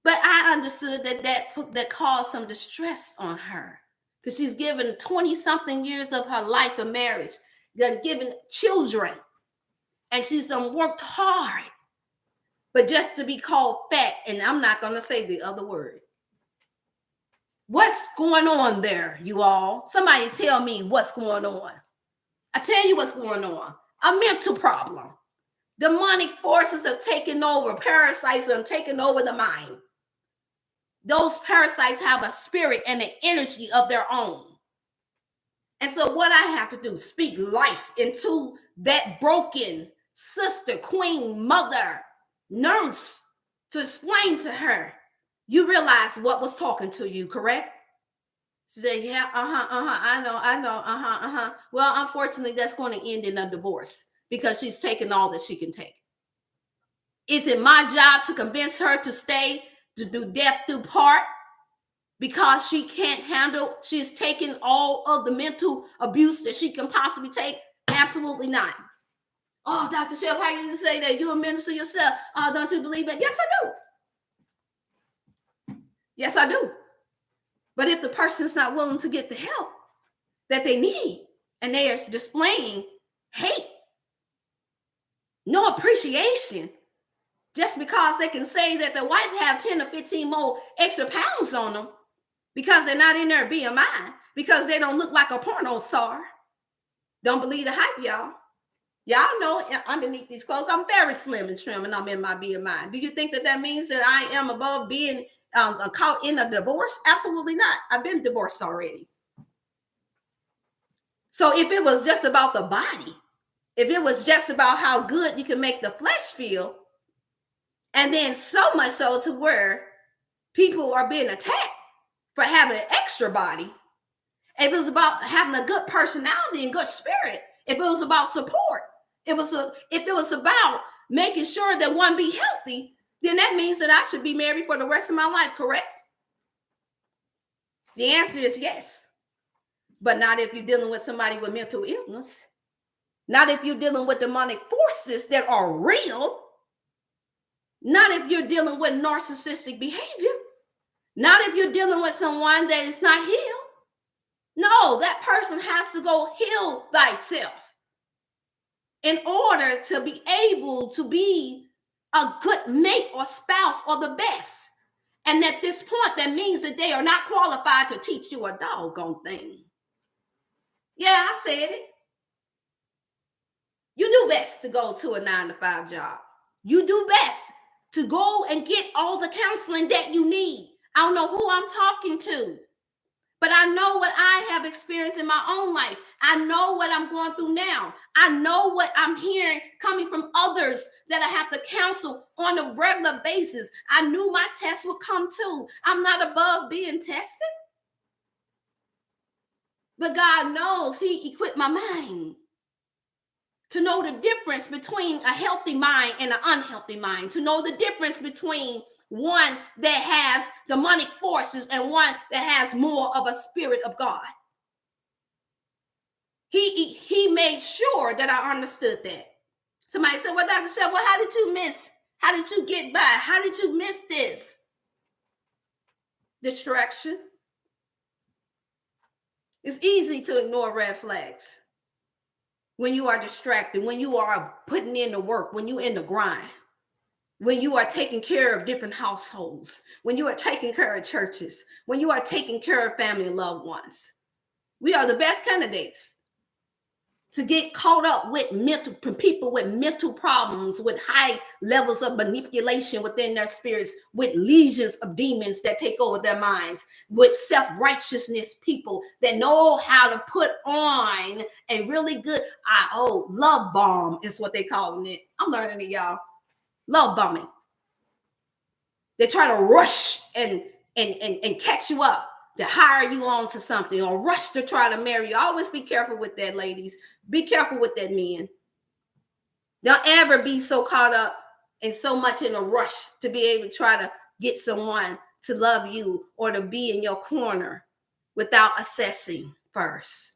But I understood that caused some distress on her because she's given 20-something years of her life of marriage, given children, and she's worked hard. But just to be called fat, and I'm not going to say the other word. What's going on there, you all? Somebody tell me what's going on. I tell you what's going on. A mental problem. Demonic forces have taken over. Parasites have taken over the mind. Those parasites have a spirit and an energy of their own. And so what I have to do, speak life into that broken sister, queen, mother, nurse, to explain to her, you realize what was talking to you, correct? She said, yeah, I know. Well, unfortunately, that's going to end in a divorce because she's taken all that she can take. Is it my job to convince her to stay, to do death through part because she can't handle, she's taken all of the mental abuse that she can possibly take? Absolutely not. Oh, Dr. Chef, how you say that? You're a minister yourself. Don't you believe it? Yes, I do. Yes, I do. But if the person is not willing to get the help that they need and they are displaying hate, no appreciation, just because they can say that the wife have 10 or 15 more extra pounds on them because they're not in their BMI, because they don't look like a porno star. Don't believe the hype, y'all. Y'all know underneath these clothes, I'm very slim and trim and I'm in my BMI. Do you think that means that I am above being caught in a divorce? Absolutely not. I've been divorced already. So if it was just about the body, if it was just about how good you can make the flesh feel, and then so much so to where people are being attacked for having an extra body, if it was about having a good personality and good spirit, if it was about support, if it was about making sure that one be healthy, then that means that I should be married for the rest of my life, correct? The answer is yes. But not if you're dealing with somebody with mental illness. Not if you're dealing with demonic forces that are real. Not if you're dealing with narcissistic behavior. Not if you're dealing with someone that is not healed. No, that person has to go heal thyself in order to be able to be a good mate or spouse or the best. And at this point, that means that they are not qualified to teach you a doggone thing. Yeah, I said it. You do best to go to a 9-to-5 job. You do best to go and get all the counseling that you need. I don't know who I'm talking to, but I know what I have experienced in my own life. I know what I'm going through now. I know what I'm hearing coming from others that I have to counsel on a regular basis. I knew my test would come too. I'm not above being tested. But God knows He equipped my mind to know the difference between a healthy mind and an unhealthy mind, to know the difference between one that has demonic forces and one that has more of a spirit of God. He made sure that I understood that. Somebody said, well, Dr. Chef, well, how did you miss? How did you get by? How did you miss this? Distraction. It's easy to ignore red flags when you are distracted, when you are putting in the work, when you're in the grind, when you are taking care of different households, when you are taking care of churches, when you are taking care of family and loved ones. We are the best candidates to get caught up with people with mental problems, with high levels of manipulation within their spirits, with legions of demons that take over their minds, with self-righteousness people that know how to put on a really good, love bomb is what they calling it. I'm learning it, y'all. Love bombing. They try to rush and catch you up, to hire you on to something, or rush to try to marry you. Always be careful with that, ladies. Be careful with that, men. Don't ever be so caught up and so much in a rush to be able to try to get someone to love you or to be in your corner without assessing first.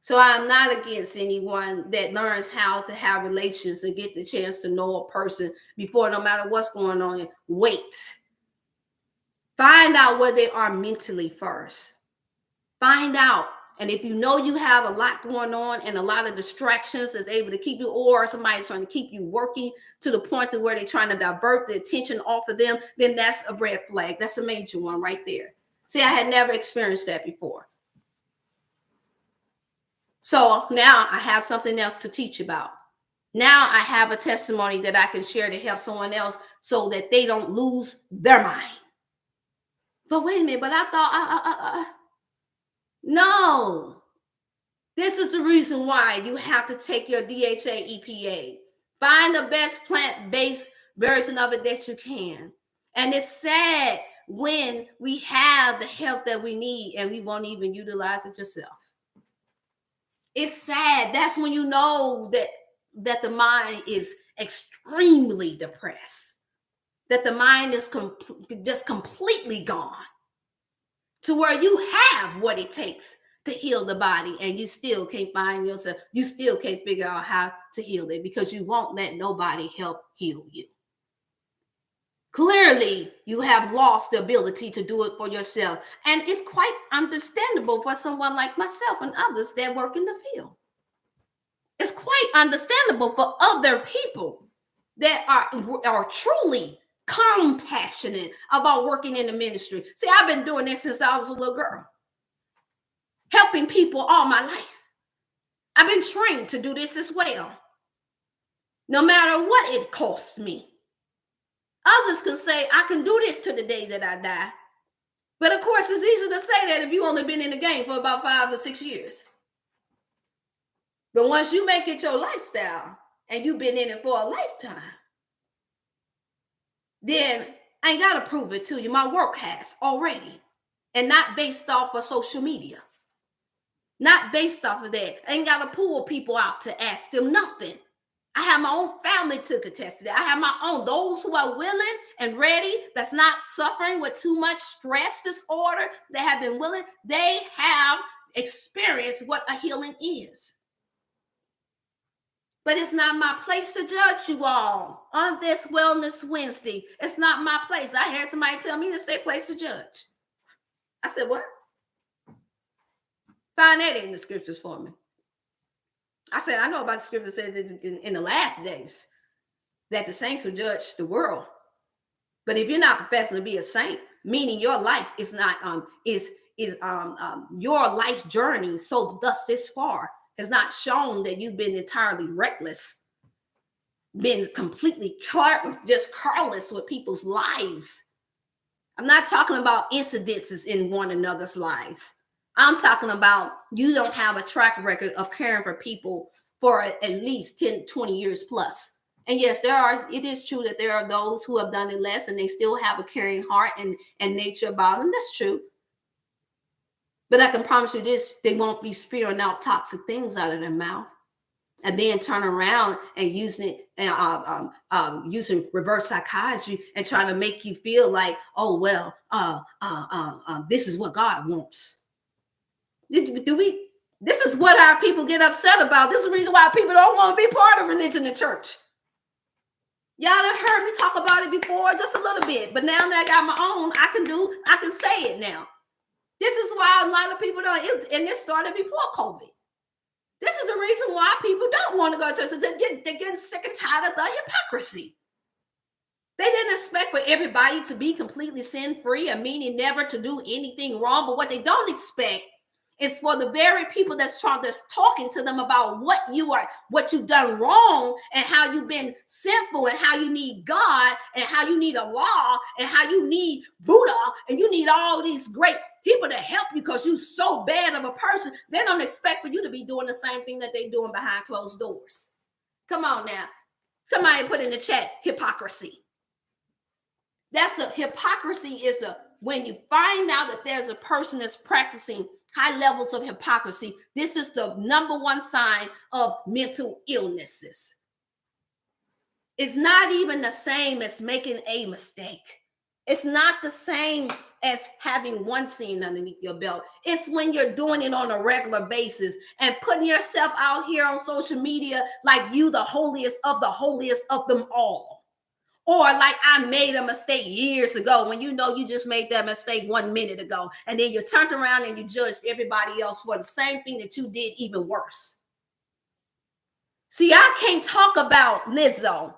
So I'm not against anyone that learns how to have relations and get the chance to know a person before, no matter what's going on. Wait. Find out where they are mentally first. Find out. And if you know you have a lot going on and a lot of distractions that's able to keep you, or somebody's trying to keep you working to the point to where they're trying to divert the attention off of them, then that's a red flag. That's a major one right there. See, I had never experienced that before. So now I have something else to teach about. Now I have a testimony that I can share to help someone else so that they don't lose their mind. But wait a minute, but I thought, no. This is the reason why you have to take your DHA EPA. Find the best plant-based version of it that you can. And it's sad when we have the help that we need and we won't even utilize it yourself. It's sad. That's when you know that the mind is extremely depressed, that the mind is just completely gone, to where you have what it takes to heal the body, and you still can't find yourself. You still can't figure out how to heal it because you won't let nobody help heal you. Clearly, you have lost the ability to do it for yourself. And it's quite understandable for someone like myself and others that work in the field. It's quite understandable for other people that are truly compassionate about working in the ministry. See, I've been doing this since I was a little girl, helping people all my life. I've been trained to do this as well, no matter what it costs me. Others can say, I can do this to the day that I die. But of course, it's easy to say that if you've only been in the game for about 5 or 6 years. But once you make it your lifestyle and you've been in it for a lifetime, then I ain't got to prove it to you. My work has already. And not based off of social media. Not based off of that. I ain't got to pull people out to ask them nothing. I have my own family to contest to that. I have my own, those who are willing and ready, that's not suffering with too much stress disorder, that have been willing, they have experienced what a healing is. But it's not my place to judge you all on this Wellness Wednesday. It's not my place. I heard somebody tell me it's their place to judge. I said, what? Find that in the scriptures for me. I said, I know about the scripture that says in the last days that the saints will judge the world. But if you're not professing to be a saint, meaning your life is not your life journey so thus this far has not shown that you've been entirely reckless, been completely just careless with people's lives. I'm not talking about incidences in one another's lives. I'm talking about you don't have a track record of caring for people for at least 10, 20 years plus. And yes, it is true that there are those who have done it less and they still have a caring heart and nature about them. That's true. But I can promise you this, they won't be spewing out toxic things out of their mouth and then turn around and using reverse psychiatry and trying to make you feel like, oh, well, this is what God wants. This is what our people get upset about. This is the reason why people don't want to be part of religion and church. Y'all done heard me talk about it before, just a little bit. But now that I got my own, I can say it now. This is why a lot of people don't, and this started before COVID. This is the reason why people don't want to go to church. They're getting sick and tired of the hypocrisy. They didn't expect for everybody to be completely sin-free, and meaning never to do anything wrong. But what they don't expect is for the very people that's talking to them about what you've done wrong and how you've been sinful and how you need God and how you need a law and how you need Buddha and you need all these great people to help you because you're so bad of a person. They don't expect for you to be doing the same thing that they're doing behind closed doors. Come on now. Somebody put in the chat, hypocrisy. That's a hypocrisy when you find out that there's a person that's practicing high levels of hypocrisy. This is the number one sign of mental illnesses. It's not even the same as making a mistake. It's not the same as having one sin underneath your belt. It's when you're doing it on a regular basis and putting yourself out here on social media like you the holiest of them all. Or like I made a mistake years ago when you know you just made that mistake 1 minute ago. And then you turned around and you judged everybody else for the same thing that you did even worse. See, I can't talk about Lizzo.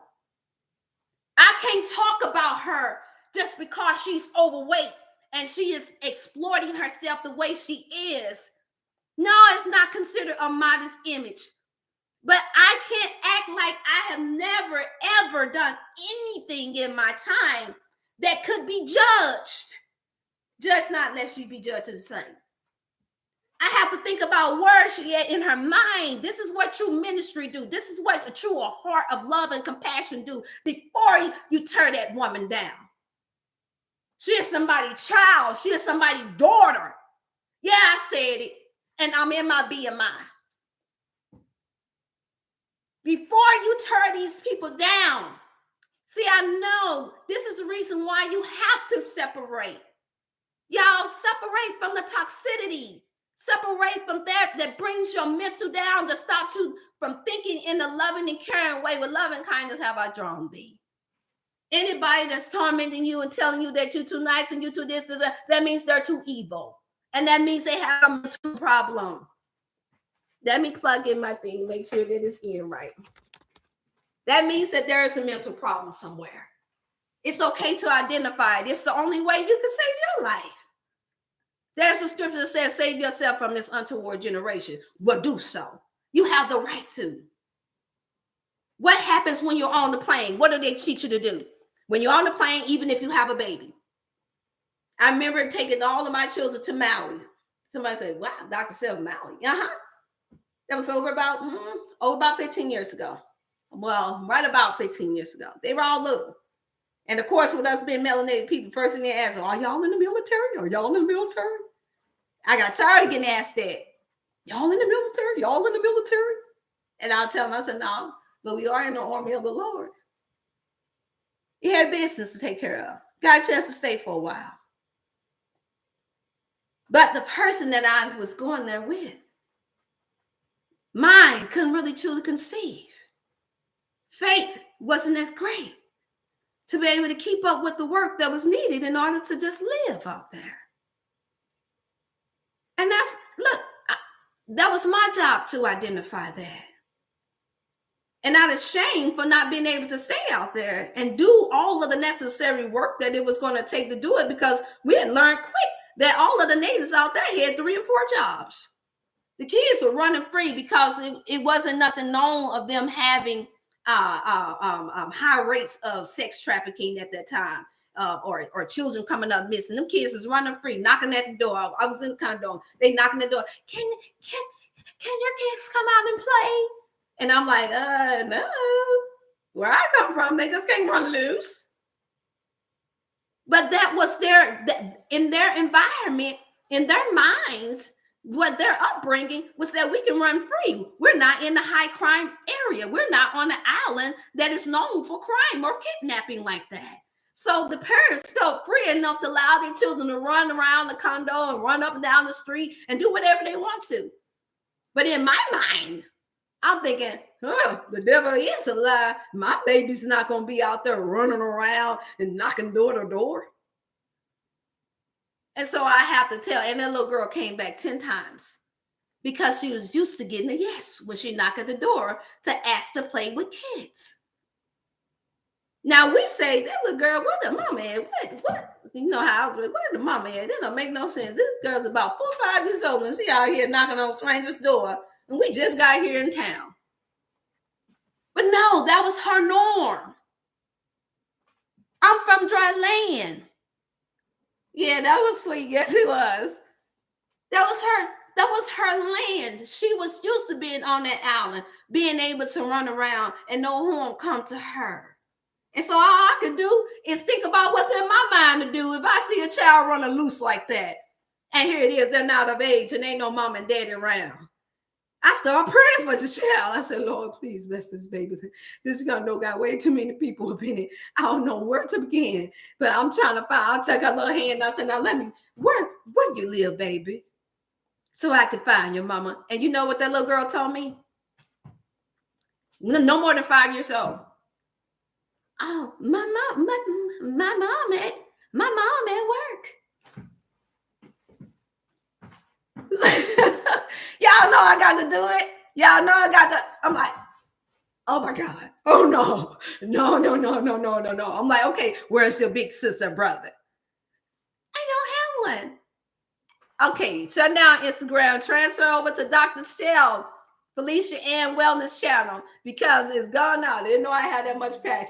I can't talk about her just because she's overweight and she is exploiting herself the way she is. No, it's not considered a modest image. But I can't act like I have never, ever done anything in my time that could be judged. Judge not lest you be judged the same. I have to think about where she at in her mind. This is what true ministry do. This is what a true heart of love and compassion do before you tear that woman down. She is somebody's child. She is somebody's daughter. Yeah, I said it. And I'm in my BMI. Before you tear these people down, see, I know this is the reason why you have to separate. Y'all separate from the toxicity. Separate from that brings your mental down, that stops you from thinking in a loving and caring way. With loving kindness have I drawn thee. Anybody that's tormenting you and telling you that you're too nice and you're too this, that means they're too evil. And that means they have a mental problem. Let me plug in my thing, make sure that it's in right. That means that there is a mental problem somewhere. It's okay to identify it. It's the only way you can save your life. There's a scripture that says, save yourself from this untoward generation. Well, do so. You have the right to. What happens when you're on the plane? What do they teach you to do? When you're on the plane, even if you have a baby. I remember taking all of my children to Maui. Somebody said, wow, Dr.Chef, Maui. That was over about 15 years ago. Well, right about 15 years ago. They were all little. And of course, with us being melanated people, first thing they ask, are y'all in the military? Are y'all in the military? I got tired of getting asked that. Y'all in the military? Y'all in the military? And I'll tell them, I said, no, but we are in the army of the Lord. He had business to take care of. Got a chance to stay for a while. But the person that I was going there with, mind couldn't really truly conceive. Faith wasn't as great to be able to keep up with the work that was needed in order to just live out there. And that was my job to identify that. And not ashamed for not being able to stay out there and do all of the necessary work that it was going to take to do it, because we had learned quick that all of the natives out there had 3 and 4 jobs. The kids were running free because it wasn't nothing known of them having high rates of sex trafficking at that time, or children coming up missing. Them kids was running free, knocking at the door. I was in the condo. They knocking the door. Can your kids come out and play? And I'm like, no. Where I come from, they just can't run loose. But that was in their environment, in their minds, what their upbringing was that we can run free. We're not in the high crime area. We're not on an island that is known for crime or kidnapping like that. So the parents felt free enough to allow their children to run around the condo and run up and down the street and do whatever they want to. But in my mind, I'm thinking, the devil is a lie. My baby's not going to be out there running around and knocking door to door. And so I have to tell, and that little girl came back 10 times because she was used to getting a yes when she knocked at the door to ask to play with kids. Now we say, that little girl, what the mama at? What? You know how I was like, where the mama at? That don't make no sense. This girl's about 4 or 5 years old and she out here knocking on strangers' door. And we just got here in town. But no, that was her norm. I'm from dry land. Yeah, that was sweet. Yes, it was. That was her land. She was used to being on that island, being able to run around and no harm come to her. And so all I could do is think about what's in my mind to do if I see a child running loose like that. And here it is, they're not of age and ain't no mom and daddy around. I started praying for the child. I said, Lord, please bless this baby. This condo got way too many people up in it. I don't know where to begin, but I'm trying to find. I'll take her little hand. I said, now where do you live, baby? So I could find your mama. And you know what that little girl told me? No more than 5 years old. Oh, my mom at work. Y'all know I got to do it. Y'all know I got to. I'm like, oh my God. Oh no. No. I'm like, okay, where's your big sister, brother? I don't have one. Okay, shut down Instagram. Transfer over to Dr.Chef, Felicia and Wellness Channel, because it's gone out. They didn't know I had that much patch.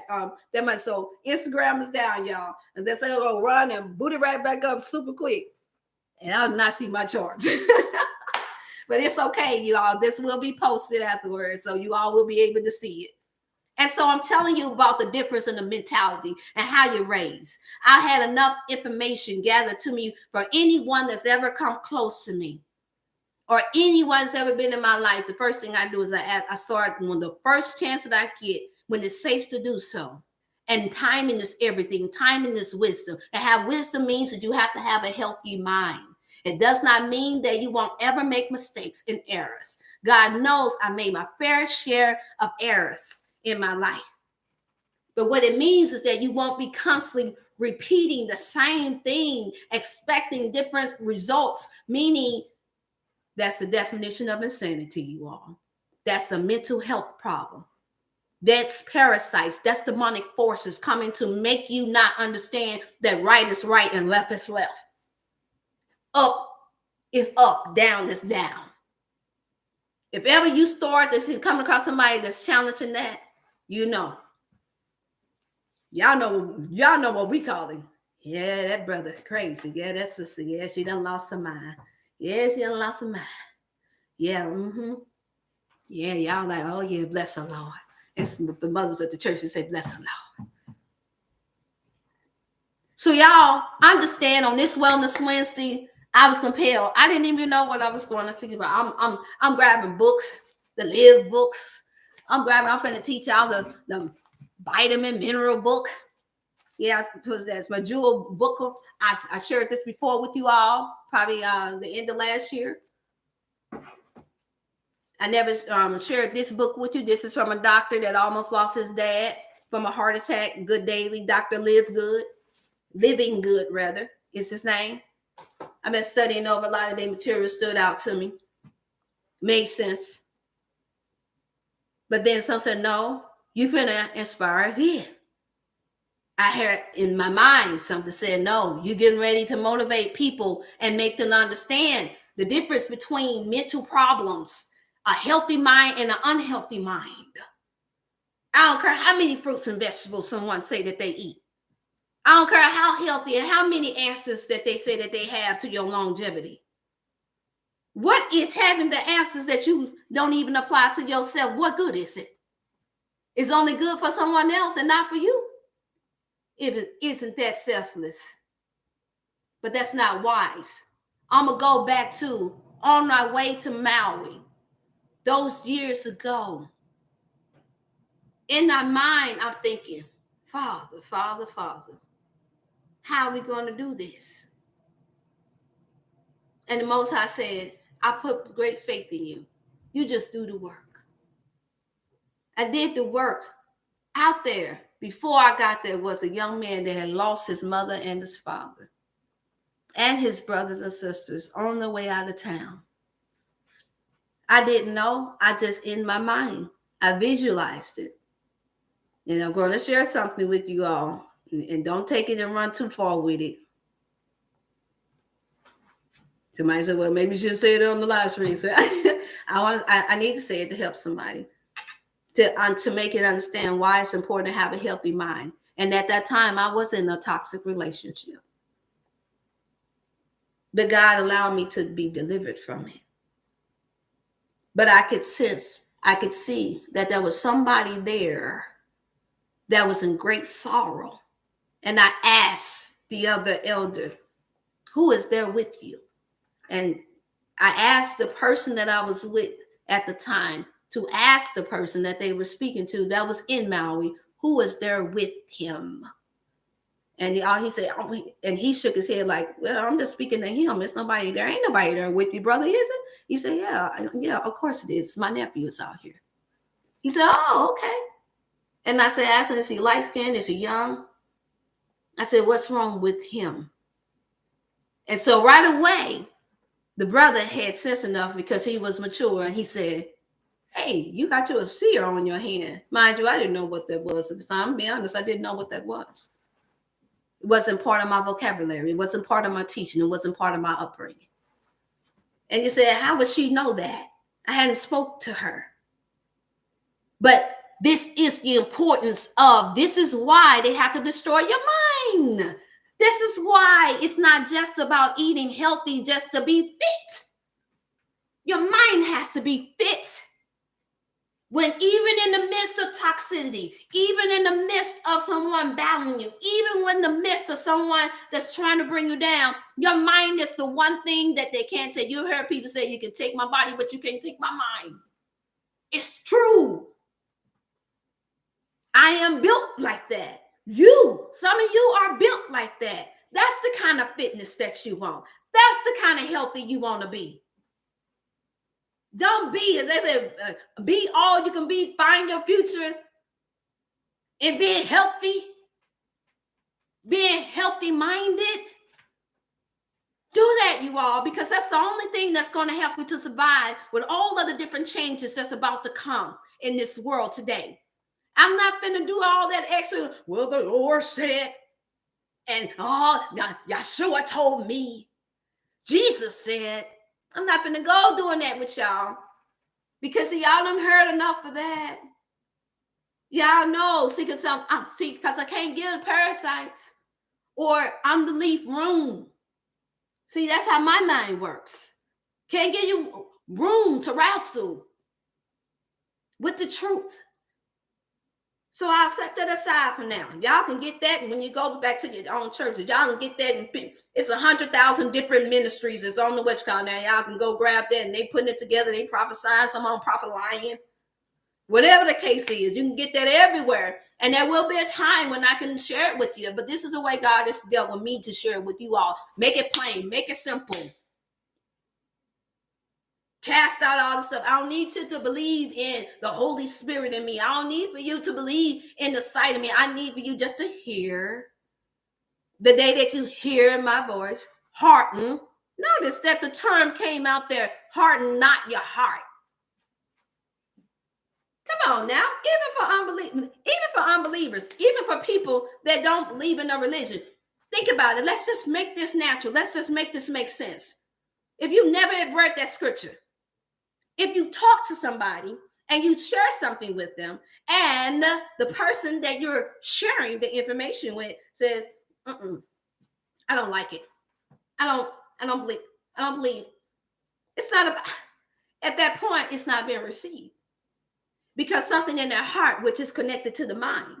That much. So Instagram is down, y'all. And that's gonna go run and boot it right back up super quick. And I'll not see my charge. But it's okay, you all. This will be posted afterwards, so you all will be able to see it. And so I'm telling you about the difference in the mentality and how you're raised. I had enough information gathered to me for anyone that's ever come close to me or anyone that's ever been in my life. The first thing I do is I start when the first chance that I get, when it's safe to do so. And timing is everything. Timing is wisdom. And have wisdom means that you have to have a healthy mind. It does not mean that you won't ever make mistakes and errors. God knows I made my fair share of errors in my life. But what it means is that you won't be constantly repeating the same thing, expecting different results, meaning that's the definition of insanity, you all. That's a mental health problem. That's parasites. That's demonic forces coming to make you not understand that right is right and left is left. Up is up, down is down. If ever you start this, coming across somebody that's challenging that, you know. Y'all know what we call him. Yeah, that brother crazy. Yeah, that sister. Yeah, she done lost her mind. Yeah, she done lost her mind. Yeah, Yeah, y'all like, oh yeah, bless her Lord. It's the mothers at the church that say, bless her Lord. So y'all understand, on this Wellness Wednesday, I was compelled. I didn't even know what I was going to speak about. I'm grabbing books, the Live books, I'm finna teach y'all the vitamin mineral book. Yeah, because that's my jewel book. I shared this before with you all, probably the end of last year. I never shared this book with you. This is from a doctor that almost lost his dad from a heart attack. Good Daily, Dr. Living Good, rather, is his name. I've been studying over a lot of their material, stood out to me. Made sense. But then some said, no, you're finna inspire again. I heard in my mind something said, no, you're getting ready to motivate people and make them understand the difference between mental problems, a healthy mind and an unhealthy mind. I don't care how many fruits and vegetables someone say that they eat. I don't care how healthy and how many answers that they say that they have to your longevity. What is having the answers that you don't even apply to yourself? What good is it? It's only good for someone else and not for you. If it isn't that selfless. But that's not wise. I'm going to go back to on my way to Maui, those years ago. In my mind, I'm thinking, Father, how are we going to do this? And the Most High said, I put great faith in you. You just do the work. I did the work. Out there, before I got there, was a young man that had lost his mother and his father and his brothers and sisters on the way out of town. I didn't know. I just, in my mind, I visualized it. And I'm going to share something with you all. And don't take it and run too far with it. Somebody said, well, maybe you should say it on the live stream. So I need to say it to help somebody. To make it understand why it's important to have a healthy mind. And at that time, I was in a toxic relationship. But God allowed me to be delivered from it. But I could see that there was somebody there that was in great sorrow. And I asked the other elder, who is there with you? And I asked the person that I was with at the time to ask the person that they were speaking to that was in Maui, who was there with him. And he said, and he shook his head like, well, I'm just speaking to him. It's nobody there. Ain't nobody there with you, brother, is it? He said, yeah, of course it is. My nephew is out here. He said, oh, okay. And I said, is he light-skinned? Is he young? I said, what's wrong with him? And so right away, the brother had sense enough because he was mature. And he said, hey, you got your seer on your hand. Mind you, I didn't know what that was at the time. To be honest, I didn't know what that was. It wasn't part of my vocabulary. It wasn't part of my teaching. It wasn't part of my upbringing. And you said, how would she know that? I hadn't spoke to her. But this is the importance of, this is why they have to destroy your mind. This is why it's not just about eating healthy just to be fit. Your mind has to be fit. When even in the midst of toxicity, even in the midst of someone battling you, even in the midst of someone that's trying to bring you down, your mind is the one thing that they can't take. You heard people say you can take my body, but you can't take my mind. It's true. I am built like that. Some of you are built like that. That's the kind of fitness that you want. That's the kind of healthy you want to be. Don't be, as they say, be all you can be, find your future in being healthy minded. Do that, you all, because that's the only thing that's going to help you to survive with all of the different changes that's about to come in this world today. I'm not going to do all that extra, well, the Lord said, and Yeshua told me, Jesus said. I'm not going to go doing that with y'all. Because see, y'all done heard enough of that. Y'all know, because I can't give parasites or unbelief room. See, that's how my mind works. Can't give you room to wrestle with the truth. So I'll set that aside for now. Y'all can get that when you go back to your own churches. Y'all can get that. It's 100,000 different ministries. It's on the West Coast now. Y'all can go grab that, and they putting it together. They prophesying. Some of them prophet lying. Whatever the case is, you can get that everywhere. And there will be a time when I can share it with you. But this is the way God has dealt with me to share it with you all. Make it plain. Make it simple. Cast out all the stuff. I don't need you to believe in the Holy Spirit in me. I don't need for you to believe in the sight of me. I need for you just to hear. The day that you hear my voice, harden. Notice that the term came out there, harden not your heart. Come on now, even for unbelievers, even for people that don't believe in a religion. Think about it. Let's just make this natural. Let's just make this make sense. If you never have read that scripture, if you talk to somebody and you share something with them, and the person that you're sharing the information with says, I don't like it. I don't believe. It's not about, at that point, it's not being received. Because something in their heart, which is connected to the mind.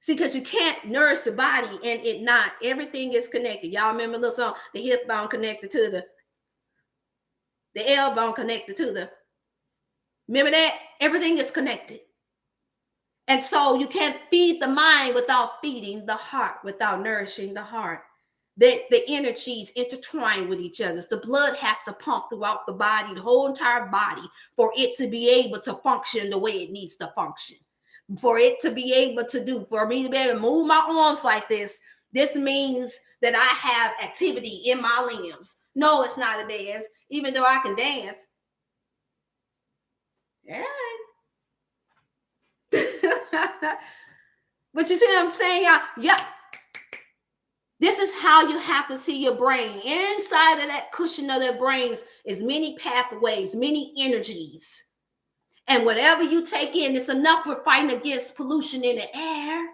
See, because you can't nourish the body and it not. Everything is connected. Y'all remember the song, the hip bone connected to the elbow connected to the. Remember that? Everything is connected. And so you can't feed the mind without feeding the heart, without nourishing the heart. The energies intertwine with each other. The blood has to pump throughout the body, the whole entire body, for it to be able to function the way it needs to function. For it to be able to do, for me to be able to move my arms like this means that I have activity in my limbs. No, it's not a dance, even though I can dance. Yeah. But you see what I'm saying, y'all? Yeah. This is how you have to see your brain. Inside of that cushion of their brains is many pathways, many energies. And whatever you take in, it's enough for fighting against pollution in the air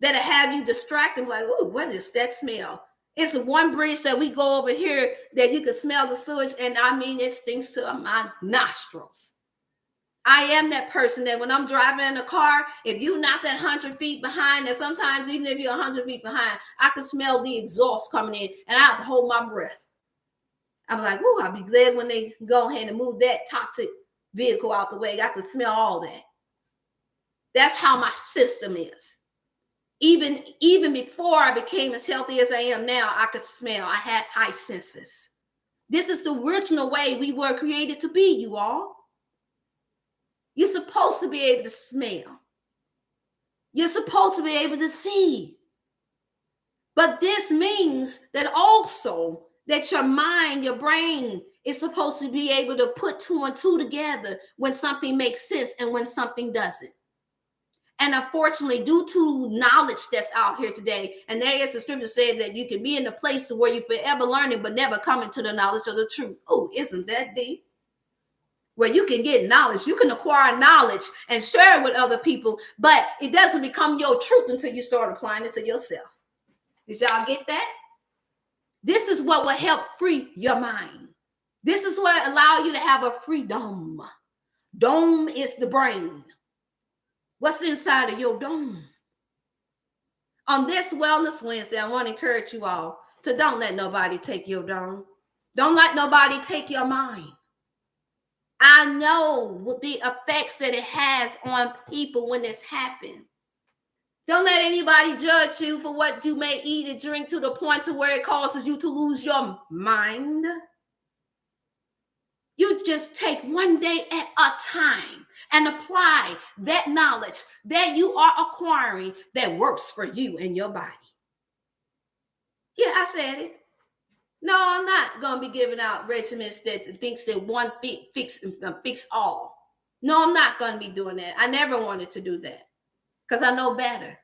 that'll have you distracted, like, oh, what is that smell? It's the one bridge that we go over here that you can smell the sewage, and I mean, it stinks to my nostrils. I am that person that when I'm driving in a car, if you're not that 100 feet behind, and sometimes even if you're 100 feet behind, I can smell the exhaust coming in, and I have to hold my breath. I'm like, oh, I'll be glad when they go ahead and move that toxic vehicle out the way. I can smell all that. That's how my system is. Even before I became as healthy as I am now, I could smell. I had high senses. This is the original way we were created to be, you all. You're supposed to be able to smell. You're supposed to be able to see. But this means that also that your mind, your brain is supposed to be able to put two and two together when something makes sense and when something doesn't. And unfortunately, due to knowledge that's out here today, and there is the scripture says that you can be in a place where you're forever learning but never coming to the knowledge of the truth. Oh, isn't that deep? Where you can get knowledge, you can acquire knowledge and share it with other people, but it doesn't become your truth until you start applying it to yourself. Did y'all get that? This is what will help free your mind. This is what allow you to have a freedom. Dome is the brain. What's inside of your dome? On this Wellness Wednesday, I want to encourage you all to don't let nobody take your dome. Don't let nobody take your mind. I know the effects that it has on people when this happens. Don't let anybody judge you for what you may eat and drink to the point to where it causes you to lose your mind. You just take one day at a time and apply that knowledge that you are acquiring that works for you and your body. Yeah, I said it. No, I'm not going to be giving out regimens that thinks that one fix all. No, I'm not going to be doing that. I never wanted to do that because I know better.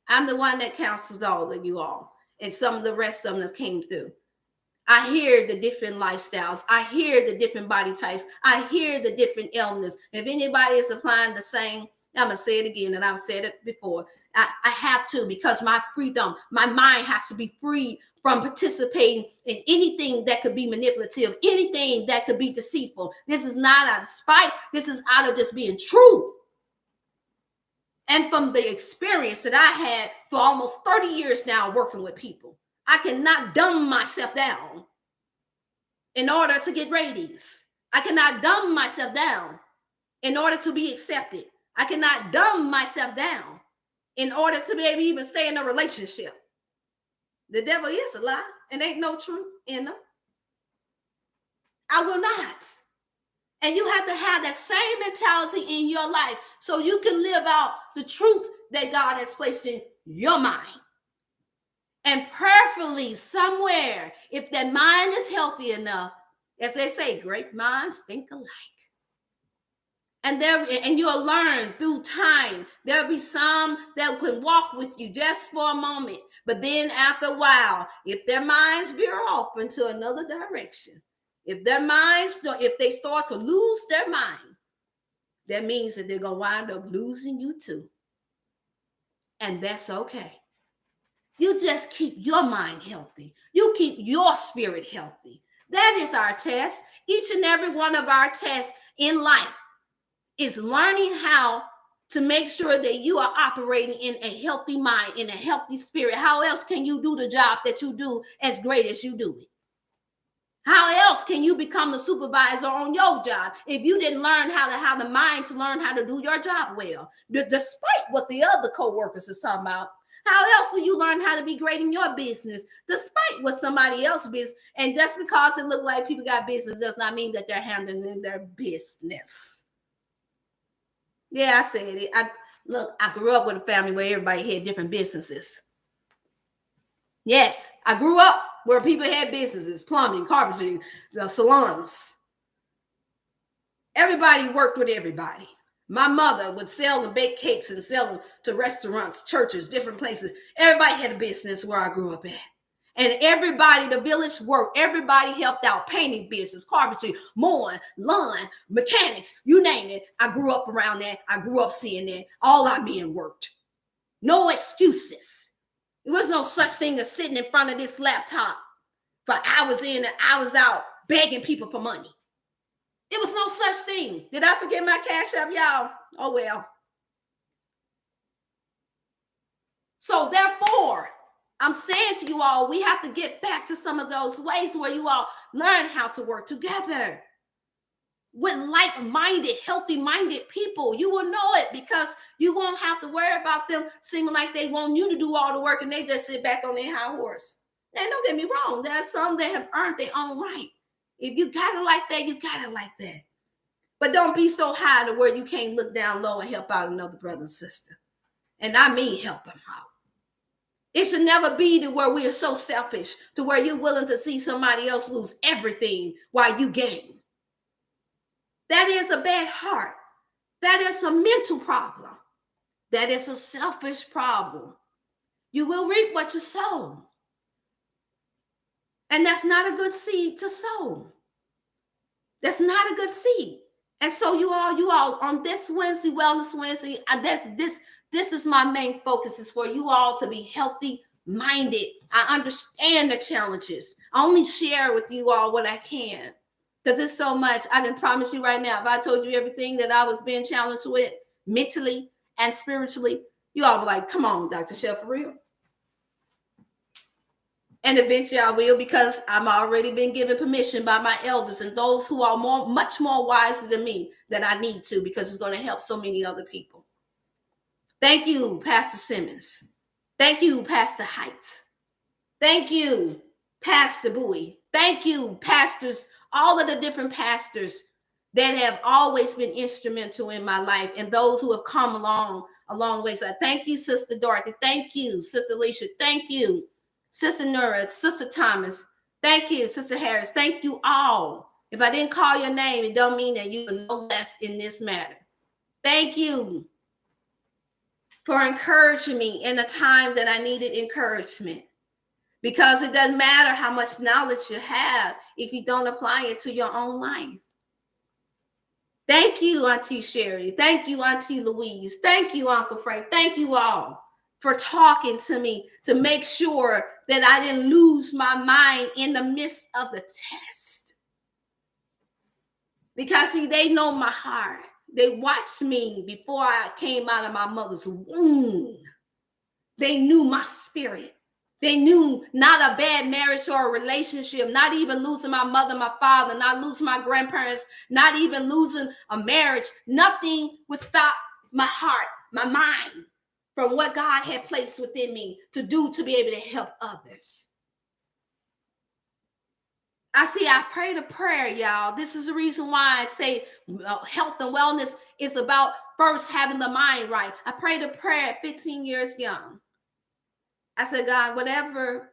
I'm the one that counsels all of you all, and some of the rest of them that came through. I hear the different lifestyles. I hear the different body types. I hear the different illness. If anybody is applying the same, I'm going to say it again, and I've said it before. I have to, because my freedom, my mind has to be free from participating in anything that could be manipulative, anything that could be deceitful. This is not out of spite. This is out of just being true. And from the experience that I had for almost 30 years now working with people, I cannot dumb myself down in order to get ratings. I cannot dumb myself down in order to be accepted. I cannot dumb myself down in order to be able to even stay in a relationship. The devil is a lie, and ain't no truth in them. I will not. And you have to have that same mentality in your life so you can live out the truth that God has placed in your mind. And prayerfully, somewhere, if that mind is healthy enough, as they say, great minds think alike. And you'll learn through time. There'll be some that can walk with you just for a moment. But then after a while, if their minds veer off into another direction, if they start to lose their mind, that means that they're going to wind up losing you too. And that's okay. You just keep your mind healthy. You keep your spirit healthy. That is our test. Each and every one of our tests in life is learning how to make sure that you are operating in a healthy mind, in a healthy spirit. How else can you do the job that you do as great as you do it? How else can you become the supervisor on your job if you didn't learn how to have the mind to learn how to do your job well? Despite what the other co-workers are talking about, how else do you learn how to be great in your business despite what somebody else's business? And just because it looks like people got business does not mean that they're handling their business. Yeah, I said it. I grew up with a family where everybody had different businesses. Yes, I grew up where people had businesses, plumbing, carpentry, the salons. Everybody worked with everybody. My mother would sell and bake cakes and sell them to restaurants, churches, different places. Everybody had a business where I grew up at. And everybody, the village worked. Everybody helped out. Painting business, carpentry, mowing, lawn, mechanics, you name it. I grew up around that. I grew up seeing that. All our men worked. No excuses. There was no such thing as sitting in front of this laptop for hours in and hours out begging people for money. It was no such thing. Did I forget my Cash App, y'all? Oh, well. So therefore, I'm saying to you all, we have to get back to some of those ways where you all learn how to work together with like-minded, healthy-minded people. You will know it because you won't have to worry about them seeming like they want you to do all the work and they just sit back on their high horse. And don't get me wrong, there are some that have earned their own right. If you got it like that, you got it like that. But don't be so high to where you can't look down low and help out another brother and sister. And I mean help them out. It should never be to where we are so selfish to where you're willing to see somebody else lose everything while you gain. That is a bad heart. That is a mental problem. That is a selfish problem. You will reap what you sow. And that's not a good seed to sow. That's not a good seed. And so you all on this Wednesday, Wellness Wednesday, this is my main focus, is for you all to be healthy minded. I understand the challenges. I only share with you all what I can because it's so much. I can promise you right now, if I told you everything that I was being challenged with mentally and spiritually, you all be like, come on, Dr. Chef, for real. And eventually I will, because I'm already been given permission by my elders and those who are much more wiser than me, that I need to, because it's going to help so many other people. Thank you, Pastor Simmons. Thank you, Pastor Heights. Thank you, Pastor Bowie. Thank you, pastors, all of the different pastors that have always been instrumental in my life, and those who have come along a long way. So thank you, Sister Dorothy. Thank you, Sister Alicia. Thank you, Sister Nura, Sister Thomas. Thank you, Sister Harris. Thank you all. If I didn't call your name, it don't mean that you are no less in this matter. Thank you for encouraging me in a time that I needed encouragement. Because it doesn't matter how much knowledge you have if you don't apply it to your own life. Thank you, Auntie Sherry. Thank you, Auntie Louise. Thank you, Uncle Frank. Thank you all for talking to me to make sure that I didn't lose my mind in the midst of the test. Because, see, they know my heart. They watched me before I came out of my mother's womb. They knew my spirit. They knew not a bad marriage or a relationship, not even losing my mother, my father, not losing my grandparents, not even losing a marriage. Nothing would stop my heart, my mind from what God had placed within me to do to be able to help others. I pray the prayer, y'all. This is the reason why I say health and wellness is about first having the mind right. I prayed a prayer at 15 years young. I said, God, whatever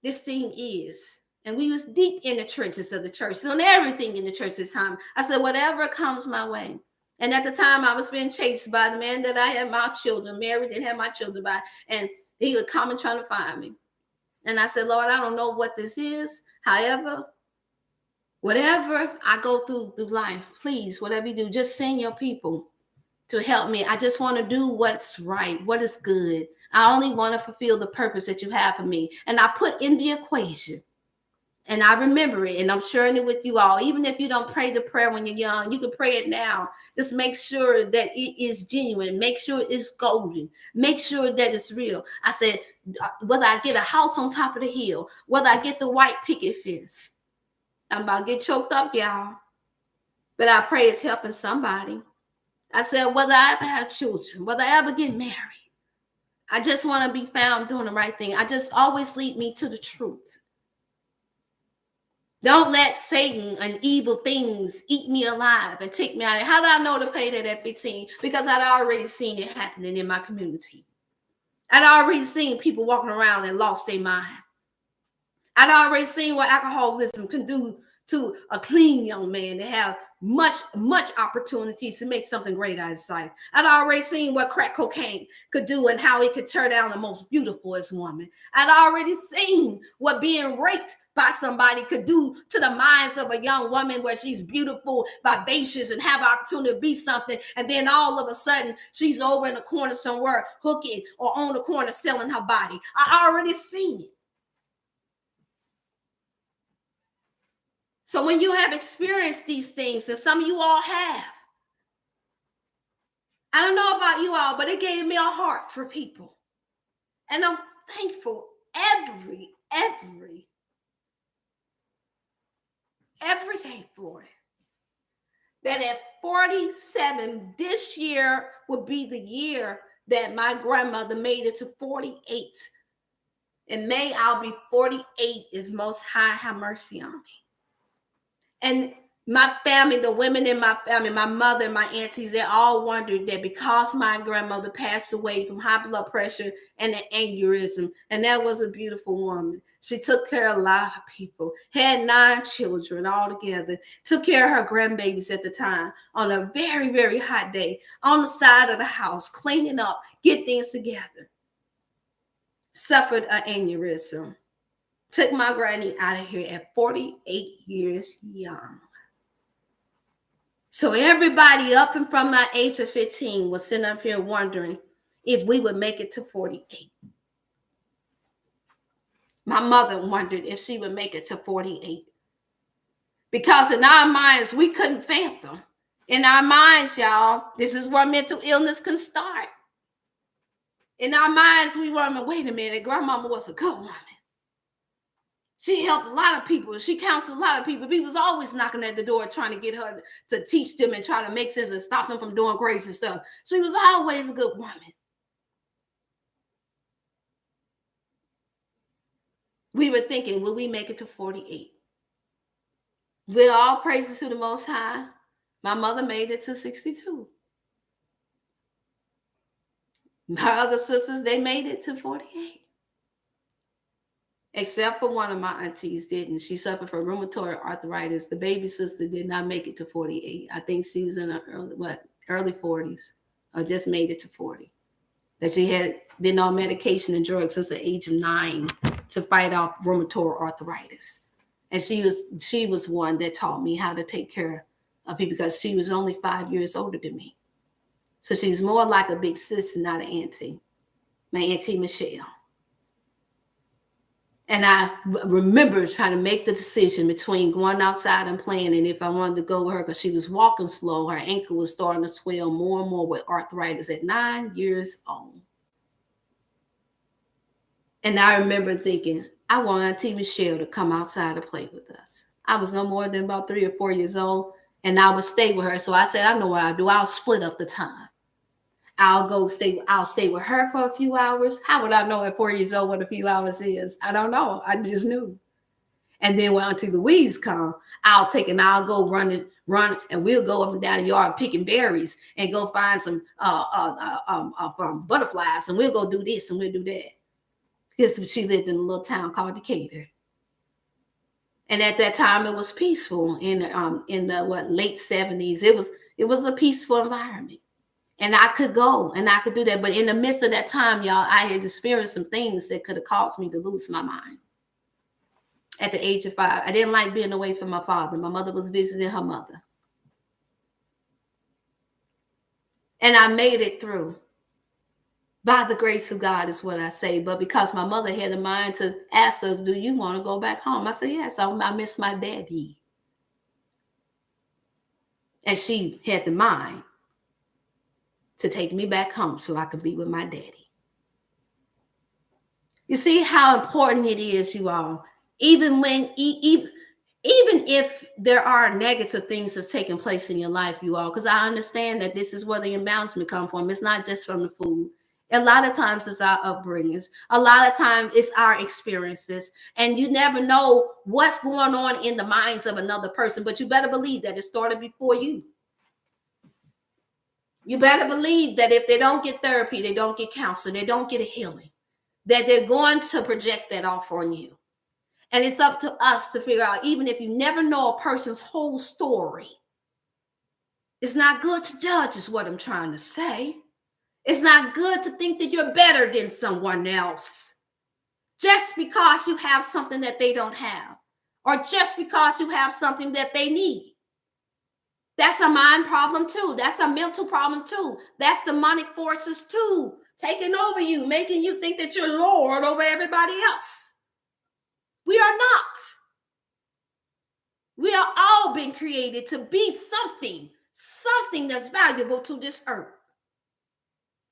this thing is, and we was deep in the trenches of the church, on everything in the church this time. I said, whatever comes my way. And at the time, I was being chased by the man that I had my children, married and had my children by, and he would come and trying to find me. And I said, Lord, I don't know what this is. However, whatever I go through life, please, whatever you do, just send your people to help me. I just want to do what's right, what is good. I only want to fulfill the purpose that you have for me. And I put in the equation, and I remember it, and I'm sharing it with you all. Even if you don't pray the prayer when you're young, you can pray it now. Just make sure that it is genuine. Make sure it's golden. Make sure that it's real. I said, whether I get a house on top of the hill, whether I get the white picket fence, I'm about to get choked up, y'all. But I pray it's helping somebody. I said, whether I ever have children, whether I ever get married, I just want to be found doing the right thing. I just always lead me to the truth. Don't let Satan and evil things eat me alive and take me out. How did I know to pay that at 15? Because I'd already seen it happening in my community. I'd already seen people walking around and lost their mind. I'd already seen what alcoholism can do to a clean young man to have much opportunities to make something great out of sight. I'd already seen what crack cocaine could do and how it could tear down the most beautifulest woman. I'd already seen what being raped by somebody could do to the minds of a young woman, where she's beautiful, vivacious, and have opportunity to be something. And then all of a sudden, she's over in the corner somewhere hooking or on the corner selling her body. I already seen it. So when you have experienced these things, and some of you all have, I don't know about you all, but it gave me a heart for people. And I'm thankful every day for it. That at 47, this year would be the year that my grandmother made it to 48. In May, I'll be 48 if Most High have mercy on me. And my family, the women in my family, my mother and my aunties, they all wondered that because my grandmother passed away from high blood pressure and an aneurysm, and that was a beautiful woman. She took care of a lot of people, had 9 children altogether, took care of her grandbabies at the time on a very, very hot day, on the side of the house, cleaning up, get things together. Suffered an aneurysm. Took my granny out of here at 48 years young. So everybody up and from my age of 15 was sitting up here wondering if we would make it to 48. My mother wondered if she would make it to 48. Because in our minds, we couldn't fathom. In our minds, y'all, this is where mental illness can start. In our minds, we were, wait a minute, grandmama was a good woman. She helped a lot of people. She counseled a lot of people. People was always knocking at the door trying to get her to teach them and try to make sense and stop them from doing crazy stuff. She was always a good woman. We were thinking, will we make it to 48? With all praises to the Most High, my mother made it to 62. My other sisters, they made it to 48. Except for one of my aunties didn't. She suffered from rheumatoid arthritis. The baby sister did not make it to 48. I think she was in her early 40s, or just made it to 40. That she had been on medication and drugs since the age of 9 to fight off rheumatoid arthritis. And she was one that taught me how to take care of people, because she was only 5 years older than me. So she was more like a big sis, not an auntie. My auntie Michelle. And I remember trying to make the decision between going outside and playing, and if I wanted to go with her, because she was walking slow. Her ankle was starting to swell more and more with arthritis at 9 years old. And I remember thinking, I want Auntie Michelle to come outside to play with us. I was no more than about 3 or 4 years old, and I would stay with her. So I said, I know what I'll do. I'll split up the time. I'll stay with her for a few hours. How would I know at 4 years old what a few hours is? I don't know. I just knew. And then when Auntie Louise come, I'll go run, and we'll go up and down the yard picking berries and go find some butterflies, and we'll go do this and we'll do that. Because she lived in a little town called Decatur. And at that time, it was peaceful in the late 70s. It was a peaceful environment. And I could go and I could do that. But in the midst of that time, y'all, I had experienced some things that could have caused me to lose my mind. At the age of 5, I didn't like being away from my father. My mother was visiting her mother. And I made it through. By the grace of God is what I say. But because my mother had a mind to ask us, do you want to go back home? I said, yes, I miss my daddy. And she had the mind to take me back home so I could be with my daddy. You see how important it is, you all. Even if there are negative things that's taking place in your life, you all, because I understand that this is where the imbalancement comes from. It's not just from the food. A lot of times it's our upbringings. A lot of times it's our experiences. And you never know what's going on in the minds of another person, but you better believe that it started before you. You better believe that if they don't get therapy, they don't get counseling, they don't get a healing, that they're going to project that off on you. And it's up to us to figure out, even if you never know a person's whole story, it's not good to judge, is what I'm trying to say. It's not good to think that you're better than someone else just because you have something that they don't have, or just because you have something that they need. That's a mind problem too. That's a mental problem too. That's demonic forces too, taking over you, making you think that you're Lord over everybody else. We are not. We are all been created to be something that's valuable to this earth.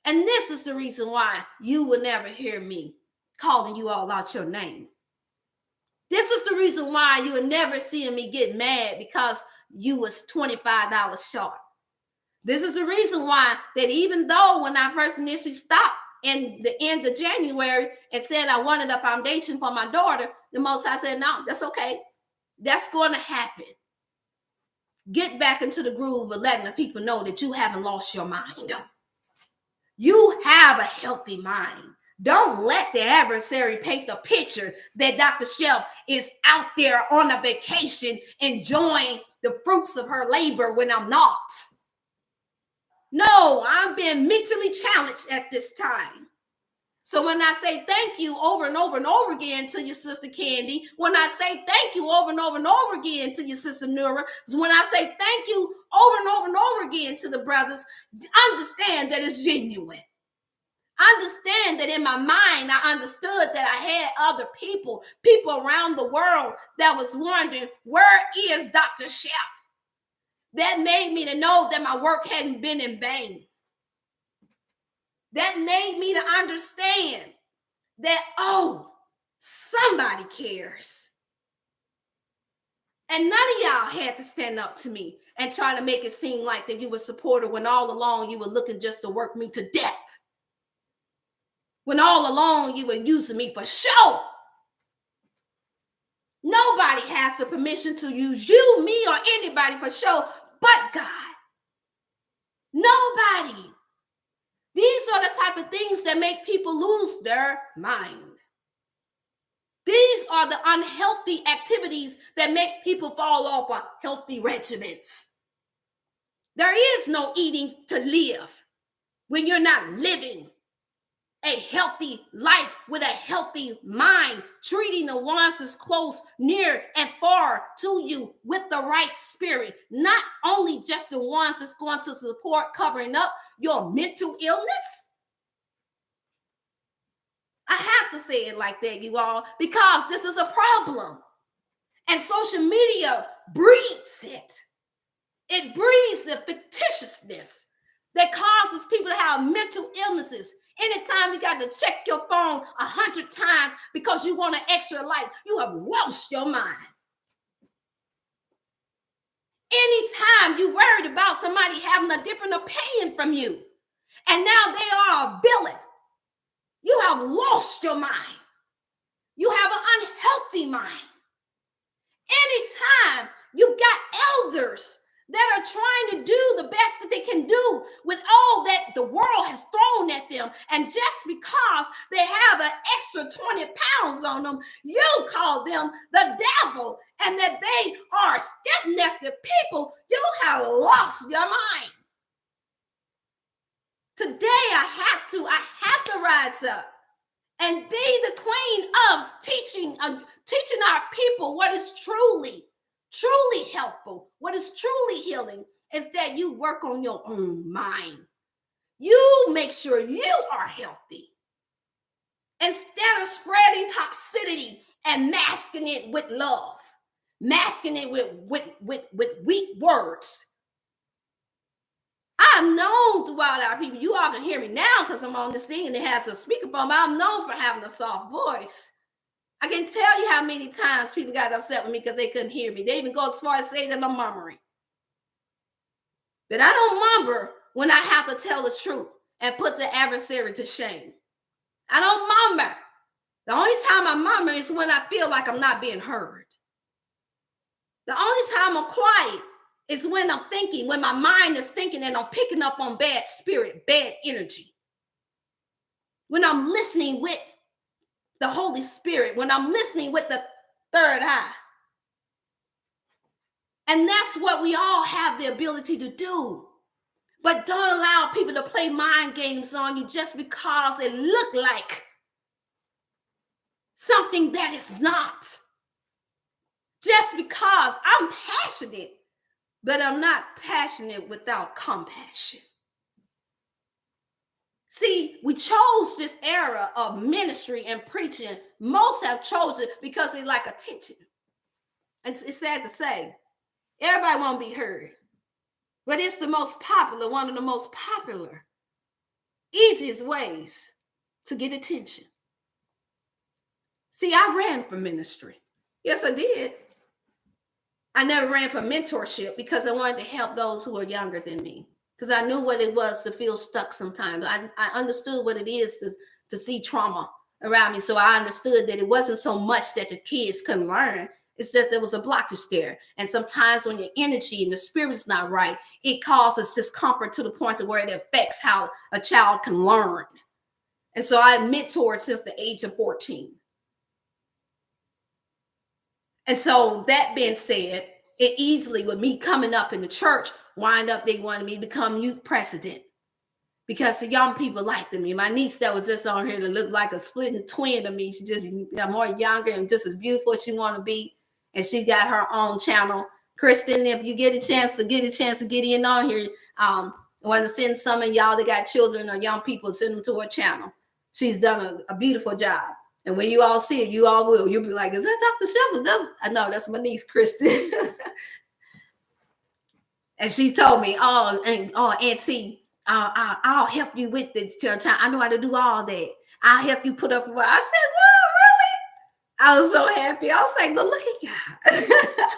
And this is the reason why you will never hear me calling you all out your name. This is the reason why you will never see me get mad because you was $25 short. This is the reason why that even though when I first initially stopped in the end of January and said I wanted a foundation for my daughter, the Most High said, no, that's okay. That's going to happen. Get back into the groove of letting the people know that you haven't lost your mind. You have a healthy mind. Don't let the adversary paint the picture that Dr. Chef is out there on a vacation enjoying the fruits of her labor when I'm not. No, I'm being mentally challenged at this time. So when I say thank you over and over and over again to your sister Candy, when I say thank you over and over and over again to your sister Nura, when I say thank you over and over and over again to the brothers, understand that it's genuine. Understand that in my mind, I understood that I had other people around the world that was wondering, where is Dr. Chef? That made me to know that my work hadn't been in vain. That made me to understand that, oh, somebody cares. And none of y'all had to stand up to me and try to make it seem like that you were supportive when all along you were looking just to work me to death. When all along you were using me for show. Nobody has the permission to use you, me, or anybody for show but God. Nobody. These are the type of things that make people lose their mind. These are the unhealthy activities that make people fall off of healthy regimens. There is no eating to live when you're not living a healthy life with a healthy mind, treating the ones that's close, near, and far to you with the right spirit. Not only just the ones that's going to support covering up your mental illness. I have to say it like that, you all, because this is a problem. And social media breeds it. It breeds the fictitiousness that causes people to have mental illnesses. Anytime time you got to check your phone 100 times because you want an extra like, you have lost your mind. Anytime you worried about somebody having a different opinion from you, and now they are a villain, you have lost your mind. You have an unhealthy mind. Anytime you got elders that are trying to do the best that they can do with all that the world has thrown at them, and just because they have an extra 20 pounds on them, you call them the devil, and that they are stiff-necked people, you have lost your mind. Today I have to rise up and be the queen of teaching our people what is truly helpful, what is truly healing, is that you work on your own mind. You make sure you are healthy. Instead of spreading toxicity and masking it with love, masking it with weak words. I'm known throughout our people. You all can hear me now because I'm on this thing and it has a speakerphone, but I'm known for having a soft voice. I can tell you how many times people got upset with me because they couldn't hear me. They even go as far as saying that I'm murmuring. But I don't murmur when I have to tell the truth and put the adversary to shame. I don't murmur. The only time I murmur is when I feel like I'm not being heard. The only time I'm quiet is when I'm thinking, when my mind is thinking and I'm picking up on bad spirit, bad energy. When I'm listening with the Holy Spirit, when I'm listening with the third eye. And that's what we all have the ability to do. But don't allow people to play mind games on you just because it look like something that is not. Just because I'm passionate, but I'm not passionate without compassion. See, we chose this era of ministry and preaching. Most have chosen it because they like attention. It's sad to say. Everybody want to be heard. But it's the most popular, one of the most popular, easiest ways to get attention. See, I ran for ministry. Yes, I did. I never ran for mentorship because I wanted to help those who are younger than me. Because I knew what it was to feel stuck sometimes. I understood what it is to see trauma around me. So I understood that it wasn't so much that the kids couldn't learn. It's just there was a blockage there. And sometimes when your energy and the spirit's not right, it causes discomfort to the point of where it affects how a child can learn. And so I mentored since the age of 14. And so that being said, it easily, with me coming up in the church, they wanted me to become youth president because the young people liked me. My niece that was just on here to look like a splitting twin to me. She just more younger and just as beautiful as she want to be. And she got her own channel. Kristen, if you get a chance to get in on here, I want to send some of y'all that got children or young people, send them to her channel. She's done a beautiful job. And when you all see it, you all will. You'll be like, is that Dr. Chef? I know, that's my niece, Kristen. And she told me, Auntie, I'll help you with this. I know how to do all that. I'll help you put up. I said, well, really? I was so happy. I was like, no, look at God.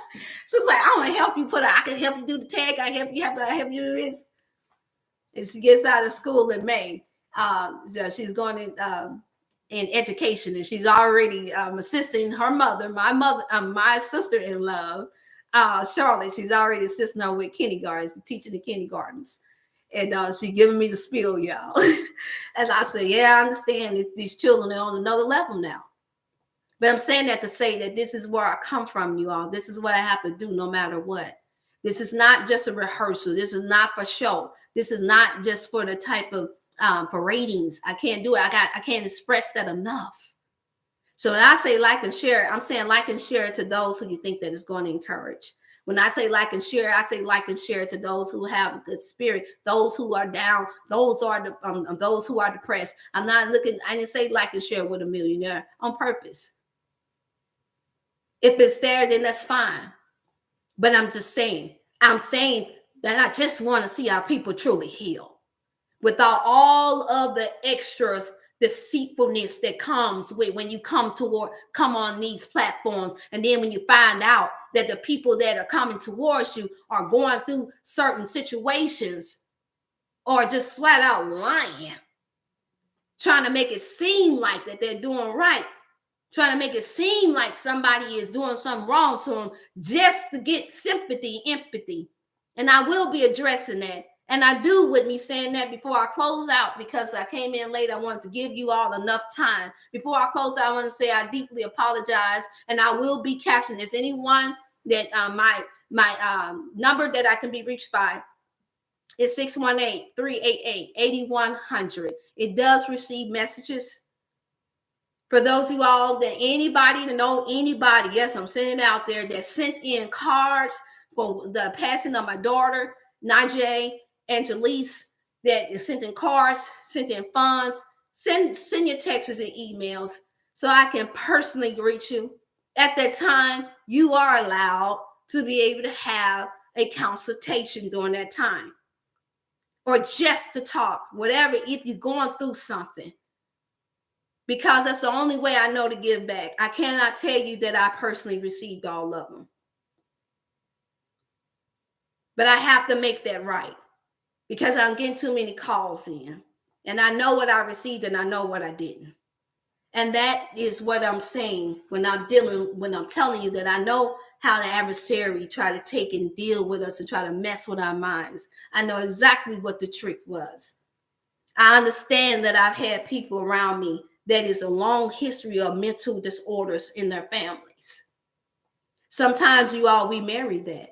She was like, I want to help you put up. I can help you do the tag. I help you do this. And she gets out of school in May. She's going in education, and she's already assisting her mother, my sister-in-law, Charlotte. She's already assisting her with kindergartens, teaching the kindergartens. And she's giving me the spiel, y'all. And I said, yeah, I understand these children are on another level now. But I'm saying that to say that this is where I come from, you all. This is what I have to do no matter what. This is not just a rehearsal. This is not for show. This is not just for the type of for ratings. I can't do it. I can't express that enough. So when I say like and share, I'm saying like and share to those who you think that is going to encourage. When I say like and share, I say like and share to those who have a good spirit, those who are down, those who are depressed. I didn't say like and share with a millionaire on purpose. If it's there, then that's fine. But I'm saying that I just want to see our people truly heal without all of the extras deceitfulness that comes with when you come on these platforms, and then when you find out that the people that are coming towards you are going through certain situations or just flat out lying, trying to make it seem like that they're doing right, trying to make it seem like somebody is doing something wrong to them just to get sympathy, empathy. And I will be addressing that. And I do, with me saying that, before I close out, because I came in late, I wanted to give you all enough time. Before I close out, I want to say I deeply apologize, and I will be captioning this. Anyone that my number that I can be reached by is 618-388-8100. It does receive messages. For those of you all that anybody to know anybody, yes, I'm sending it out there, that sent in cards for the passing of my daughter, Najee Angelise, that is sent in cards, sent in funds, send your texts and emails so I can personally reach you. At that time, you are allowed to be able to have a consultation during that time, or just to talk, whatever, if you're going through something. Because that's the only way I know to give back. I cannot tell you that I personally received all of them. But I have to make that right, because I'm getting too many calls in. And I know what I received and I know what I didn't. And that is what I'm saying when I'm telling you that I know how the adversary try to take and deal with us and try to mess with our minds. I know exactly what the trick was. I understand that I've had people around me that is a long history of mental disorders in their families. Sometimes we marry that.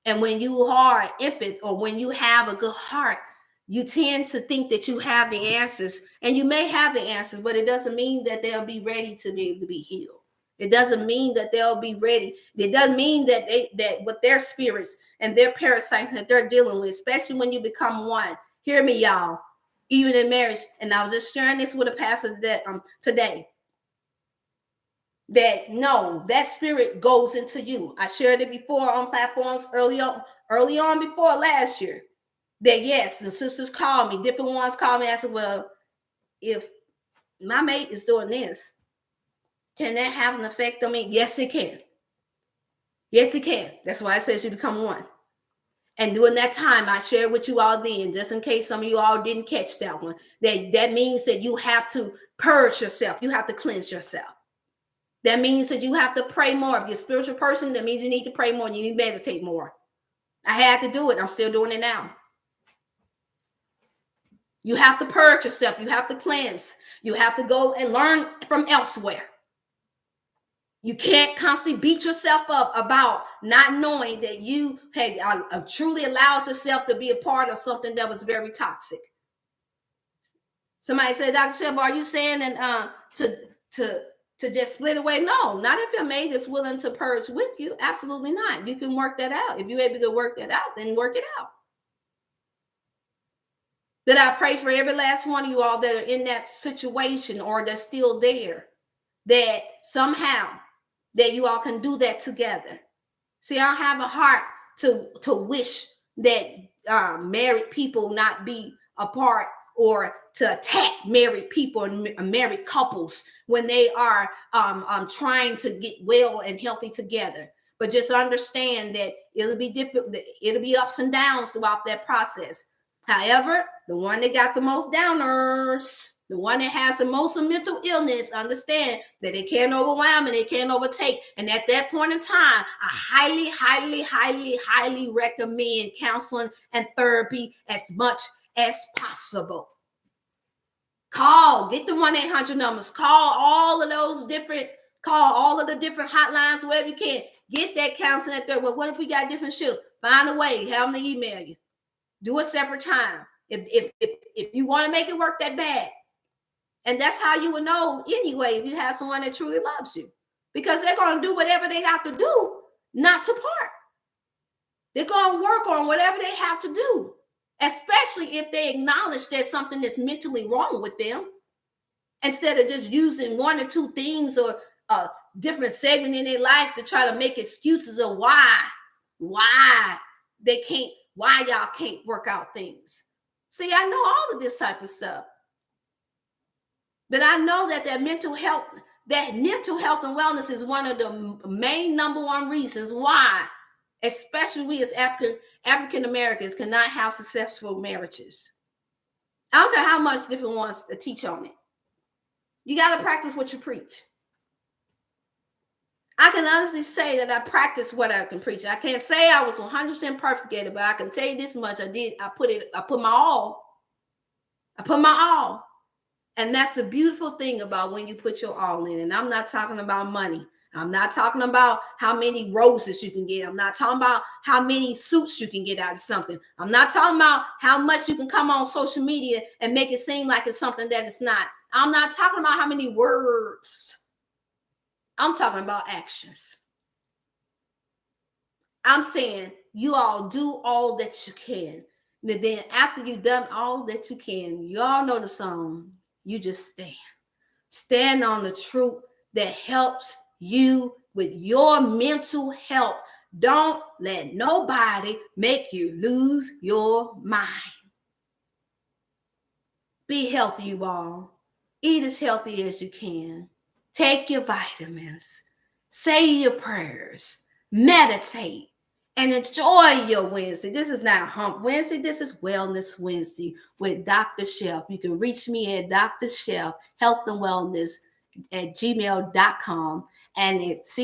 And when you are empath, or when you have a good heart, you tend to think that you have the answers, and you may have the answers, but it doesn't mean that they'll be ready to be able to be healed. It doesn't mean that they'll be ready. It doesn't mean that that with their spirits and their parasites that they're dealing with, especially when you become one. Hear me, y'all. Even in marriage, and I was just sharing this with a pastor that today, that no, that spirit goes into you. I shared it before on platforms early on before last year. That yes, the sisters called me, different ones called me. I said, well, if my mate is doing this, can that have an effect on me? Yes, it can. Yes, it can. That's why it says you become one. And during that time, I shared with you all then, just in case some of you all didn't catch that one, that means that you have to purge yourself. You have to cleanse yourself. That means that you have to pray more. If you're a spiritual person, that means you need to pray more and you need to meditate more. I had to do it. I'm still doing it now. You have to purge yourself. You have to cleanse. You have to go and learn from elsewhere. You can't constantly beat yourself up about not knowing that you had truly allowed yourself to be a part of something that was very toxic. Somebody said, Dr. Chef, are you saying that to just split away? No, not if your mate is willing to purge with you. Absolutely not. You can work that out. If you're able to work that out, then work it out. But I pray for every last one of you all that are in that situation or that's still there, that somehow that you all can do that together. See, I have a heart to wish that married people not be apart, or to attack married people and married couples when they are trying to get well and healthy together. But just understand that it'll be different. It'll be ups and downs throughout that process. However, the one that got the most downers, the one that has the most mental illness, understand that it can't overwhelm and it can't overtake. And at that point in time, I highly, highly, highly, highly recommend counseling and therapy as much as possible. Call, get the 1-800 numbers, call all of the different hotlines, wherever you can. Get that counseling and therapy. Well, what if we got different shifts? Find a way, have them to email you. Do a separate time. If you want to make it work that bad. And that's how you would know anyway if you have someone that truly loves you. Because they're going to do whatever they have to do not to part. They're going to work on whatever they have to do, especially if they acknowledge there's something that's mentally wrong with them, instead of just using one or two things or a different segment in their life to try to make excuses of why y'all can't work out things. See, I know all of this type of stuff. But I know that mental health and wellness is one of the main number one reasons why, especially we as African Americans, cannot have successful marriages. I don't care how much different ones to teach on it. You got to practice what you preach. I can honestly say that I practice what I can preach. I can't say I was 100% perfect at it, but I can tell you this much: I put my all. I put my all. And that's the beautiful thing about when you put your all in. And I'm not talking about money. I'm not talking about how many roses you can get. I'm not talking about how many suits you can get out of something. I'm not talking about how much you can come on social media and make it seem like it's something that it's not. I'm not talking about how many words. I'm talking about actions. I'm saying you all do all that you can. And then after you've done all that you can, you all know the song, you just stand. Stand on the truth that helps you with your mental health. Don't let nobody make you lose your mind. Be healthy, you all. Eat as healthy as you can. Take your vitamins. Say your prayers. Meditate. And enjoy your Wednesday. This is not Hump Wednesday. This is Wellness Wednesday with Dr. Chef. You can reach me at Dr. Chef, Health and Wellness at gmail.com and it's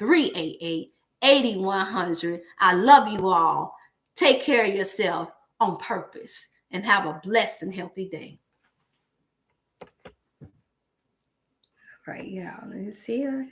618-388-8100. I love you all. Take care of yourself on purpose and have a blessed and healthy day. All right, yeah, let's see here.